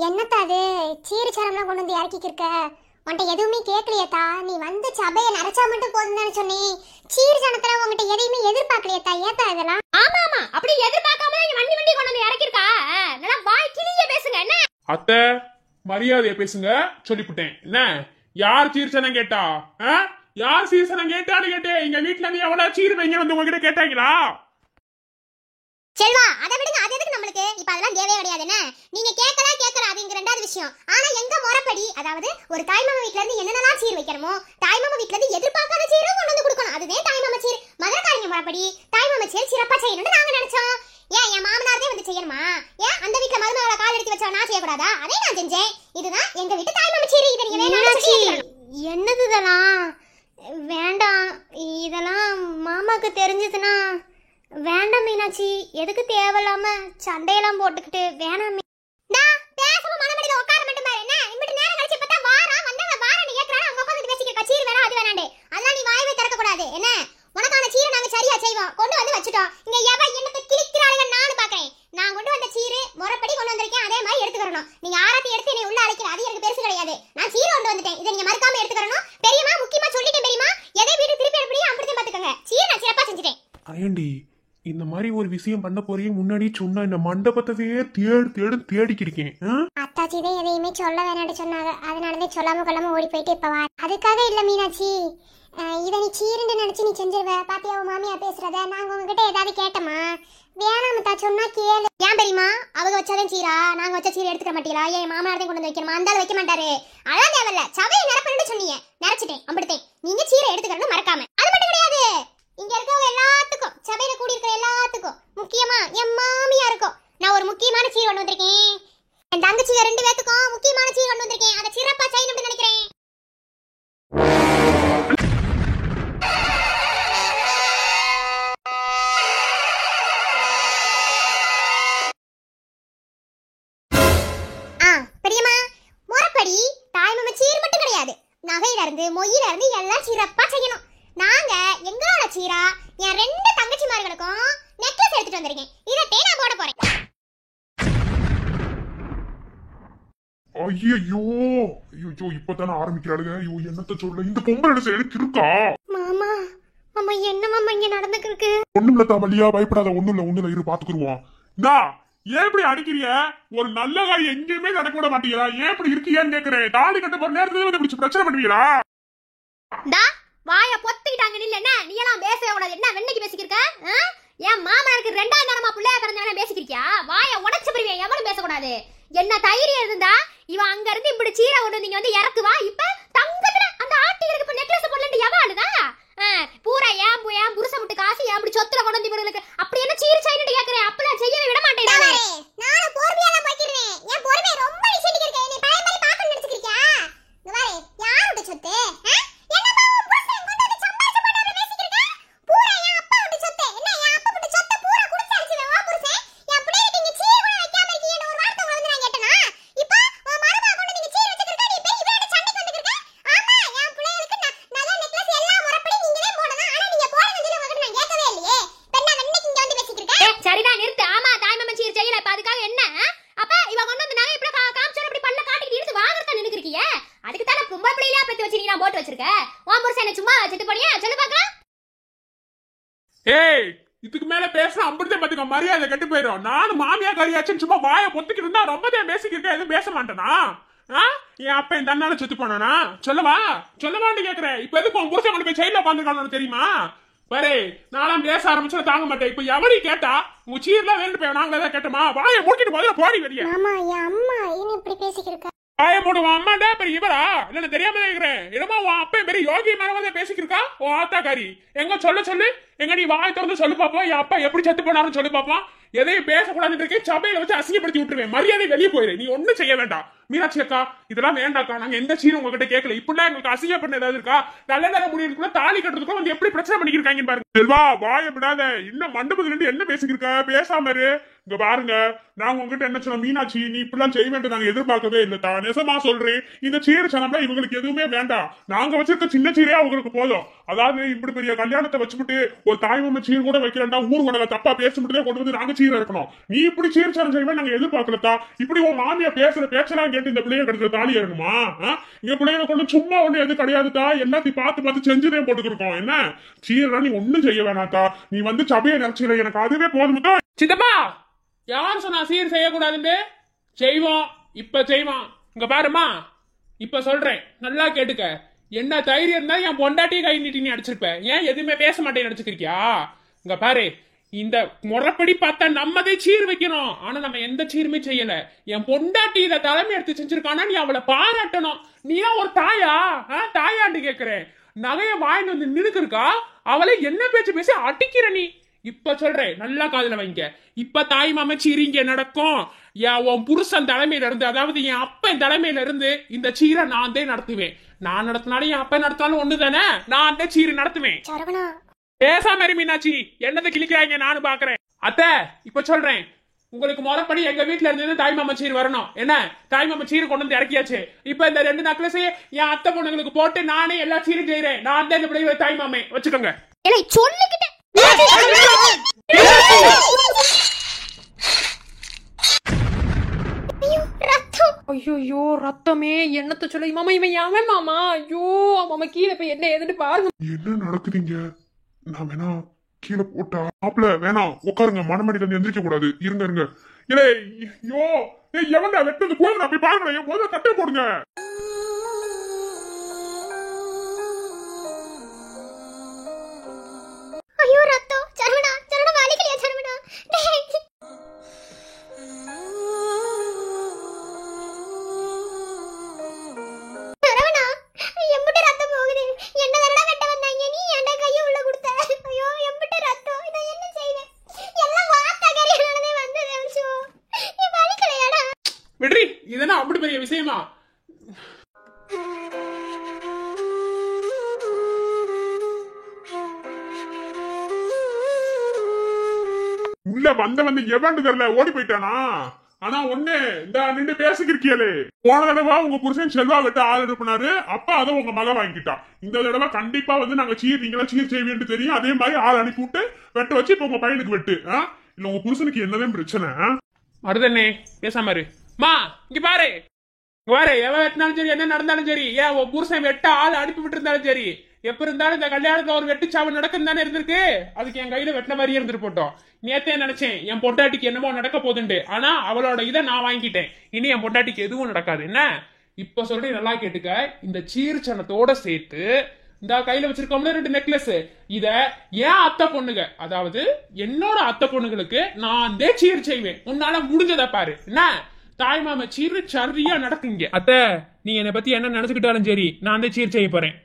என்னத்தா அது சீர சனம்லாம் கொண்டு வந்து இறக்கிக்கு இருக்க? உன்கிட்ட எதுவுமே கேட்கலையேத்தா. நீ வந்து சபையை நரைச்சா மட்டும் போதும்னு சொன்னேன். சீர சனத்துல உங்ககிட்ட எதையுமே எதிர்பார்க்கலையேத்தா. ஏத்தா இதெல்லாம்? ஆமா ஆமா, அப்படி எதிர்பார்க்காம வண்டி கொண்டு வந்து இறக்கிருக்கா. நல்லா வாய் கிளிய பேசுங்க. என்ன அத்தை, மரியாதையா பேசுங்க, சொல்லிவிட்டேன். என்ன யார் சீர்சனம் கேட்டா? யார் சீர்சனம் கேட்டான்னு கேட்டேன். எங்க வீட்டுல இருந்து எவ்வளவு சீர் வைங்க வந்து உங்ககிட்ட கேட்டாங்களா? செல்வா, அதை விடுங்க. அது எதுக்கு நம்மளுக்கு? இப்ப அதெல்லாம் தேவையே கிடையாது. என்ன நீங்க கேட்கல அது இங்க ரெண்டாவது விஷயம். ஆனா எங்க முறைப்படி, அதாவது ஒரு தாய்மாமா வீட்ல இருந்து என்னென்னலாம் சீர் வைக்கணுமோ, தாய்மாமா வீட்ல இருந்து எதிர்பார்க்காத சீரும் கொண்டு வந்து கொடுக்கணும். அதுவே தாய்மாமா சீர். மதுரக்காரங்க முறைப்படி தாய்மாமா சீர் சிறப்பா செய்யணும்னு நாங்க நினைச்சோம். ஏன் என் மாமனாரே வந்து செய்யணுமா? ஏன் அந்த வீட்ல மருமகளை கால் எடுத்து வச்சா நான் செய்யக்கூடாதா? அதே நான் செஞ்சேன். இதுதான் எங்க வீட்டு தாய்மாமன் சீர். இதை நீங்க வேணாம். என்னது இதெல்லாம்? வேண்டாம், இதெல்லாம் மாமாக்கு தெரிஞ்சதுன்னா வேண்டாம் மீனாட்சி. எதுக்கு தேவையில்லாம சண்டையெல்லாம் போட்டுக்கிட்டு? வேணாம். பேசாம மனமடியில உட்கார மட்டும் பாரு. என்ன இம்பிட்டு நேரம் கழிச்சு பார்த்தா வாரா வந்தாங்க வாரன்னு கேக்குறாங்க. அவங்க உட்கார்ந்து பேசிக்க சீர் வேணா அது வேணாண்டே. அதெல்லாம் நீ வாயவே திறக்க கூடாது. என்ன உனக்கான சீரை நாங்க சரியா செய்வோம். கொண்டு வந்து வச்சுட்டோம். இங்க எவ என்னத்தை கிளிக்கிறாளுங்க நானும் பாக்குறேன். நான் கொண்டு வந்த சீரு முறைப்படி கொண்டு வந்திருக்கேன். அதே மாதிரி எடுத்துக்கறணும். நீங்க ஆராத்தி எடுத்து என்னை உள்ள அழைக்கிற அது எனக்கு பெருசு கிடையாது. நான் சீரை கொண்டு வந்துட்டேன். இதை நீங்க மறக்காம எடுத்துக்கறணும். பெரியமா முக்கியமா சொல்லிட்டேன். பெரியமா எதை வீடு திருப்பி எடுப்படியே அப்படியே பாத்துக்கங்க. சீரை நான் சிறப்பா செஞ்சுட்டேன். ஏண்டி இந்த மாதிரி ஒரு விஷயம் பண்ண போறீங்க முன்னாடி சொன்ன இந்த மண்டபத்தையே தேடிக்கிருக்கேன். அத்தாச்சி தான் எதையுமே சொல்ல வேணாம்னு சொன்னாங்க. அதனாலதான் சொல்லாம கொள்ளாம ஓடி போயிட்டு இப்ப வா. அதுக்காக இல்ல மீனாட்சி, இதை நீ சீருன்னு நினைச்சு நீ செஞ்சிருவ. பாத்தியா உன் மாமியா பேசுறத? நாங்க உங்ககிட்ட ஏதாவது கேட்டோமா? வேணாமத்தா சொன்னா கேளு. ஏன் பெரியமா அவங்க வச்சாதான் சீரா? நாங்க வச்ச சீரை எடுத்துக்க மாட்டீங்களா? ஏன் மாமனாரதையும் கொண்டு வந்து வைக்கணுமா? அந்த வைக்க மாட்டாரு. அதான் தேவையில்ல. சபையை நிரப்பணும்னு சொன்னீங்க, நினைச்சிட்டேன் அம்பிடுத்தேன். நீங்க சீரை எடுத்துக்கணும் மறக்காம. அது மட்டும் கிடையாது, இங்க இருக்கவங்க எல்லாத்துக்கும், சபையில கூடி இருக்கிற எல்லாத்துக்கும், முக்கியமா என் மாமியா இருக்கும், நான் ஒரு முக்கியமான சீர் கொண்டு வந்திருக்கேன். என் தங்கச்சிங்க 2 பேத்துக்கும் முக்கியமான சீர் கொண்டு வந்திருக்கேன். அதை சிறப்பா செய்யணும்னு நினைக்கிறேன். பெரியம்மா முறைப்படி தாய்மாமன் சீர் மட்டும் கிடையாது, நகையில இருந்து மொய்யில இருந்து எல்லாம் சிறப்பா செய்யணும். நாங்க எங்களோட சீரா என் 2 தங்கச்சிமார்களுக்கும் நெக்லஸ் எடுத்துட்டு வந்திருக்கேன். இதட்டே நான் போட போறேன். ஐயோ இப்பதானே ஆரம்பிக்கிறாளுங்க. ஐயோ என்னத்த சொல்ல, இந்த பொம்பளை எனக்கு இருக்கா? மாமா மாமா என்ன மாமா இங்க நடந்துருக்கு? ஒண்ணுமில்ல தாமல்லியா, பயப்படாத. ஒண்ணுல இரு பாத்துக்குருவோம். ஏன் இப்படி அடிக்கிறிய? ஒரு நல்ல காய் எங்கேயுமே நடக்க விட மாட்டீங்களா? ஏன் இப்படி இருக்கீங்கன்னு கேக்குறேன். தாலி கட்ட போற நேரத்துல வந்து பிரச்சனை பண்ணுவீங்களா? வாய பொத்திட்டாங்க நில்ல. என்ன நீ எல்லாம் பேசவே கூடாது. என்ன வெண்ணைக்கு பேசிக்கிருக்க? என் மாமனாருக்கு 2ஆம் நேரமா பிள்ளையா பிறந்தவன பேசிக்கிறியா? வாய உடைச்சு போடுவேன். எவனும் பேசக்கூடாது. என்ன தைரியம் இருந்தா இவன் அங்க இருந்து இப்படி சீரை கொண்டு நீங்க வந்து இறக்குவா. இப்ப தங்கத்துல அந்த ஆட்டி இருக்கு நெக்லஸ் போடலன்னு எவாளுதா? பூரா ஏன் புருஷ விட்டு காசு ஏன் அப்படி சொத்துல கொண்டு வந்து இவங்களுக்கு அப்படி என்ன சீர் சைன்னு கேக்குறேன். அப்பெல்லாம் செய்யவே விட மாட்டேன். நானும் பொறுமையா தான் போய்க்கிறேன். என் பொறுமையை ரொம்ப விசேஷிக்க இருக்கேன். நீ பழைய மாதிரி பாக்கணும் நினைச்சுக்கிறியா? இங்க பாரு, யாரோட சொத்து? இதுக்கு மேல பேசுற அம்பிடுதே பாத்துக்க, மரியாதை கெட்டு போயிடும். நானும் மாமியா கறியாச்சுன்னு சும்மா வாய பொத்துக்கிட்டு இருந்தா ரொம்ப பேசிக்கிட்டு எதுவும் பேச மாட்டேனா? என் அப்ப என் தன்னால செத்து போனானா? சொல்லவான்னு கேக்குறேன். இப்ப எதுக்கு உன் புருஷன் கொண்டு போய் செயல பாத்துருக்கானு தெரியுமா? பாரு, நானும் பேச ஆரம்பிச்சா தாங்க மாட்டேன். இப்ப எவனி கேட்டா உங்க சீர்லாம் வேண்டு போய் நாங்களே தான் கேட்டோமா? வாய மூட்டிட்டு முதல்ல போடி வெளியே. ஆமா என் அம்மா என்ன இப்படி பேசிக்கிருக்க? வாய போடுவான் அம்மாண்டா பெரிய இவரா? இல்ல தெரியாம கேக்குறேன். இடமா உன் அப்ப பெரிய யோகி மேல பேசிக்கிருக்கா உன் ஆத்தாக்காரி. எங்க சொல்லு எங்க நீ வாய் திறந்து சொல்லு பாப்போம். என் அப்பா எப்படி செத்து போனாருன்னு சொல்லு பாப்போம். எதையும் பேசக்கூடாதுன்னு இருக்கேன். சபையில வச்சு அசிங்கப்படுத்தி விட்டுருவேன். மரியாதை வெளியே போயிரு. நீ ஒண்ணும் செய்ய வேண்டாம். மீனாட்சி அக்கா, இதெல்லாம் வேண்டாக்கா. நாங்க எந்த சீரும் உங்ககிட்ட கேட்கல. இப்படிலாம் எங்களுக்கு அசிங்க பண்ண ஏதாவது இருக்கா? நல்ல நேரம் முடியறதுக்குள்ள தாலி கட்டுறதுக்குள்ள வந்து எப்படி பிரச்சனை பண்ணிருக்காங்க பாருங்க. செல்வா, வாய விடாத. இன்னும் மண்டபத்துல இருந்து என்ன பேசிக்கிருக்க? பேசாம இரு. இங்க பாருங்க, நாங்க உங்ககிட்ட என்ன சொன்ன, மீனாட்சி நீ இப்படிலாம் செய்ய வேண்டாம் நாங்க எதிர்பார்க்கவே இல்ல. நெசமா சொல்றேன், இந்த சீர் சனம்ல இவங்களுக்கு எதுவுமே வேண்டாம். நாங்க வச்சிருக்க சின்ன சீரே அவங்களுக்கு போதும். அதாவது இப்படி பெரிய கல்யாணத்தை வச்சுட்டு ஒரு தாய்மாமன் சீர் கூட வைக்கிறா ஊர் உனக்கு தப்பா பேசிட்டு கொண்டு வந்து நாங்க சீர் இருக்கணும். நீ இப்படி சீர் சனம் செய்வே நாங்க எதிர்பார்க்கலத்தா. இப்படி உன் மாமியா பேசுற பேச்செல்லாம் கேட்டு இந்த பிள்ளைய கட்டுற தாலி இருக்கணுமா? இங்க பிள்ளைகளை கொண்டு சும்மா ஒண்ணு எது கிடையாதுதா. எல்லாத்தையும் பார்த்து செஞ்சுதே போட்டுக்கிருக்கோம். என்ன சீரெல்லாம் நீ ஒண்ணும் செய்ய வேணாக்கா. நீ வந்து சபையை நினைச்சிட, எனக்கு அதுவே போதும்க்கா. சித்தப்பா, யார் சொன்னா சீர் செய்யக்கூடாதுன்னு? செய்வோம், இப்ப செய்வோம். இங்க பாருமா, இப்ப சொல்றேன், நல்லா கேட்டுக்க. என்ன தைரியம் இருந்தா என் பொண்டாட்டி கை நீட்டி நீ அடிச்சிருப்ப. ஏன் எதுவுமே பேச மாட்டேன்னு நினைச்சுக்கிறியா? இங்க பாரு, இந்த முறைப்படி பார்த்தா நம்மதே சீர் வைக்கணும். ஆனா நம்ம எந்த சீருமே செய்யல. என் பொண்டாட்டி இதை தலைமை எடுத்து செஞ்சிருக்கானா நீ அவளை பாராட்டணும். நீ தான் ஒரு தாயா? தாயாண்டு கேக்குறேன். நகைய வாங்கிட்டு வந்து நின்னுக்கு இருக்கா, அவளை என்ன பேச்சு பேசி அடிக்கிற நீ. இப்ப சொல்றேன், நல்லா காதுல வைங்க. இப்ப தாய் மாமன் சீர் இங்க நடக்கும். உன் புருஷன் தலைமையில இருந்து, அதாவது என் அப்பன் தலைமையில இருந்து இந்த சீரை நான் தான் நடத்துவேன். நான் நடத்தினாலும் என் அப்பன் நடத்தினாலும் ஒண்ணுதானே, நான் தான் சீர் நடத்துவேன். பேசாம இரு மீனாட்சி, என்னதை கிளிக்கிறாங்க நானும் பாக்குறேன். அத்தை இப்ப சொல்றேன், உங்களுக்கு முறைப்படி எங்க வீட்டுல இருந்து தாய் மாமன் சீர் வரணும். என்ன தாய் மாமன் சீர் கொண்டு வந்து இறக்கியாச்சு. இப்ப இந்த 2 நக்லஸையும் என் அத்தை பொண்ணுங்களுக்கு போட்டு நானே எல்லா சீரும் செய்யறேன். நான் தான் இந்த தாய் மாமே வச்சுக்கோங்க. ஐயோ ரத்தமே, என்னத்த சொல்ல மாமா, இவன் யாவன் மாமா? ஐயோ மாமா, கீழே போய் என்ன ஏதுன்னு பாருங்க. என்ன நடக்குதுங்க? நான் வேணா கீழே போட்டா மாப்பிள வேணாம், உட்காருங்க. மனமடியில இருந்து எந்திரிக்க கூடாது. இருங்க. இல்லை ஐயோ, எவன்டா வெட்டது? போய் போய் பாருங்க. என் போத கட்டை போடுங்க. ஐயோ ரத்தம். சரவணா வலிக்கலையா சரவணா? சரவணா, எம்பிட்ட ரத்தம் போகுது. என்ன வேறடா வெட்ட வந்தாங்க? நீ ஏன்டா கையை உள்ள கொடுத்த? ஐயோ எம்பிட்ட ரத்தம். நான் என்ன செய்வேன்? எல்லாம் வாத்தகரியானதே வந்தது. ஐயோ நீ வலிக்கலையாடா? விட்ரி, இதெல்லாம் அப்படி பெரிய விஷயமா? உள்ள வந்து எவன்னு தெரியல, ஓடி போயிட்டானா? ஆனா ஒண்ணு, இந்த நின்று பேசிக்கிறியலே, போன தடவை உங்க புருஷன் செல்வா வெட்ட ஆள் அனுப்புனாரு. அப்ப அதை உங்க மக வாங்கிட்டா. இந்த தடவை கண்டிப்பா நாங்க நீங்களா சீர் செய்வேன்னு தெரியும். அதே மாதிரி ஆள் அனுப்பி விட்டு வெட்ட வச்சு இப்ப உங்க பையனுக்கு வெட்டு. இல்ல உங்க புருஷனுக்கு என்னதான் பிரச்சனை? மருதண்ணே பேசாம இரு. மா இங்க பாரு, எவன் வெட்டினாலும் சரி, என்ன நடந்தாலும் சரி, ஏன் உன் புருஷன் வெட்ட ஆள் அனுப்பி விட்டு இருந்தாலும் சரி, எப்ப இருந்தாலும் இந்த கல்யாணத்துல ஒரு வெட்டுச்சாவு நடக்கும் தானே இருந்திருக்கு. அதுக்கு என் கையில வெட்டின மாதிரியே இருந்துட்டு போட்டோம். நேத்தே நினைச்சேன் என் பொண்டாட்டிக்கு என்னமோ நடக்க போகுதுண்டு. ஆனா அவளோட இதை நான் வாங்கிட்டேன். இனி என் பொண்டாட்டிக்கு எதுவும் நடக்காது. என்ன இப்ப சொல்றேன், நல்லா கேட்டுக்க. இந்த சீர்ச்சனத்தோட சேர்த்து இந்த கையில வச்சிருக்கோம்ல 2 நெக்லஸ், இத ஏன் அத்தை பொண்ணுங்க, அதாவது என்னோட அத்தை பொண்ணுங்களுக்கு நான் சீர் செய்வேன். உன்னால முடிஞ்சதை பாரு. என்ன தாய் மாம சீர் சரியா நடக்குங்க. அத்தை நீ என்னை பத்தி என்ன நினைச்சுக்கிட்டாலும் சரி, நான் சீர் செய்ய போறேன்.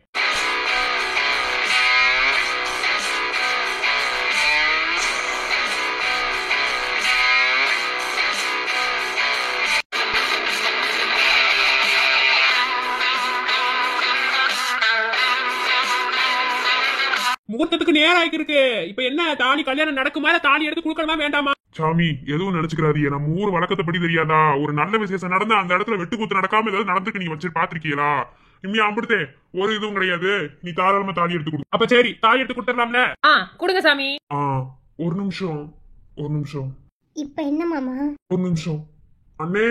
முகூர்த்தத்துக்கு நேரம் ஆகிருக்கு. இப்ப என்ன தாலி கல்யாணம் நடக்குமா, தாலி எடுத்து கொடுக்கணுமா வேண்டாமா? சாமி எதுவும் நினைச்சுக்கிறாதீங்க. நம்ம ஊர் வழக்கத்தை படி தெரியாதா? ஒரு நல்ல விசேஷம் நடந்தா அந்த இடத்துல வெட்டு குத்து நடக்காம ஏதாவது நடந்துருக்கு, நீங்க வச்சு பாத்திருக்கீங்களா? இம்மியா அம்பிடுத்தே ஒரு இதுவும் கிடையாது. நீ தாராளமா தாலி எடுத்து கொடு. அப்ப சரி, தாலி எடுத்து கொடுத்துடலாம்ல? கொடுங்க சாமி. ஒரு நிமிஷம். இப்ப என்ன மாமா? ஒரு நிமிஷம் அண்ணே.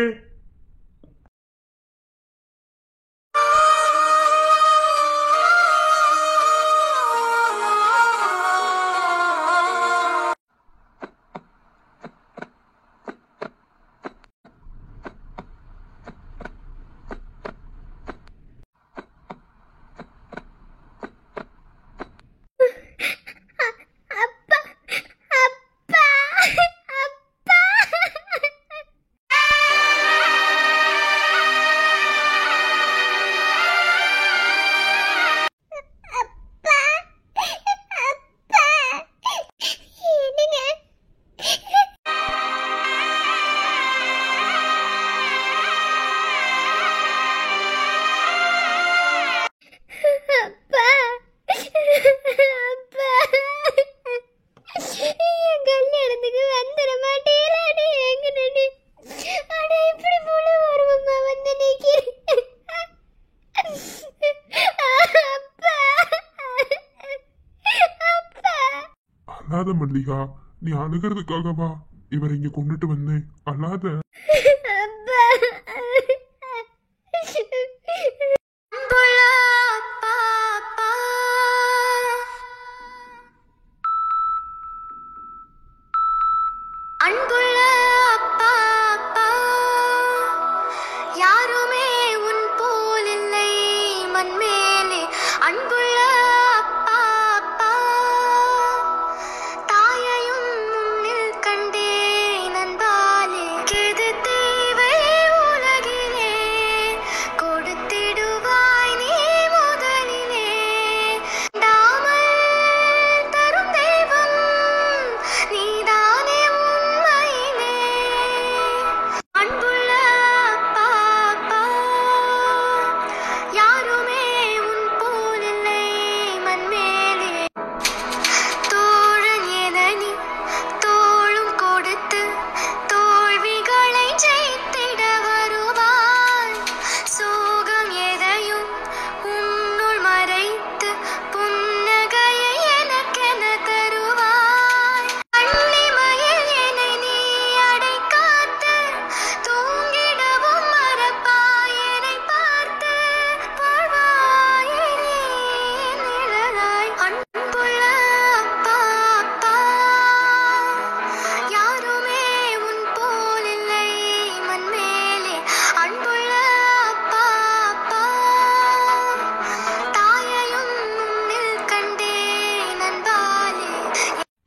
அல்லாத மல்லிகா, நீ அழுகிறதுக்காகவா இவரை இங்க கொண்டுட்டு வந்தேன்? அல்லாத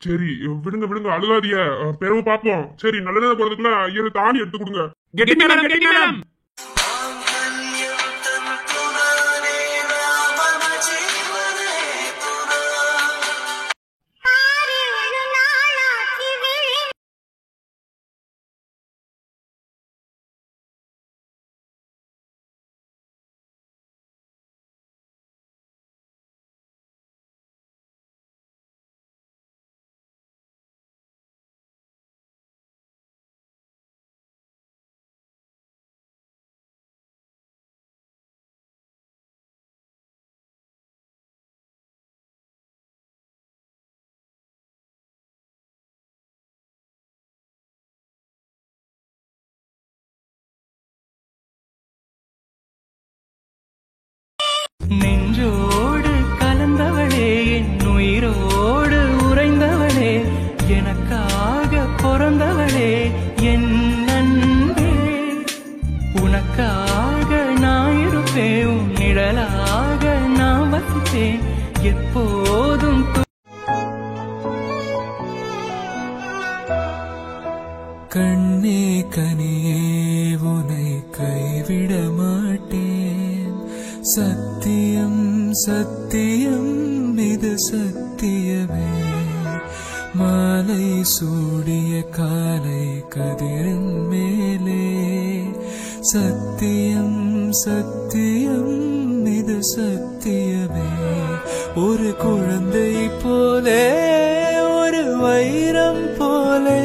சரி விடுங்க விடுங்க, அழுகாதிய, பிறகு பாப்போம். சரி, நல்ல நேரம் போறதுக்குள்ள ஐயரு தாலி எடுத்து கொடுங்க. மேடம் நெஞ்சோடு கலந்தவளே, என் உயிரோடு உறைந்தவளே, எனக்காக பிறந்தவளே, என் அன்பே. உனக்காக நான் இருப்பேன், உன் நிழலாக நான் வசிப்பேன் எப்போதும். கண்ணே கனியே, உனை கைவிட மாட்டேன். சத்தியம் சத்தியம் இது சத்தியமே. மாலை சூடிய காலை கதிரின் மேலே. சத்தியம் சத்தியம் இது சத்தியமே. ஒரு குழந்தை போலே, ஒரு வைரம் போலே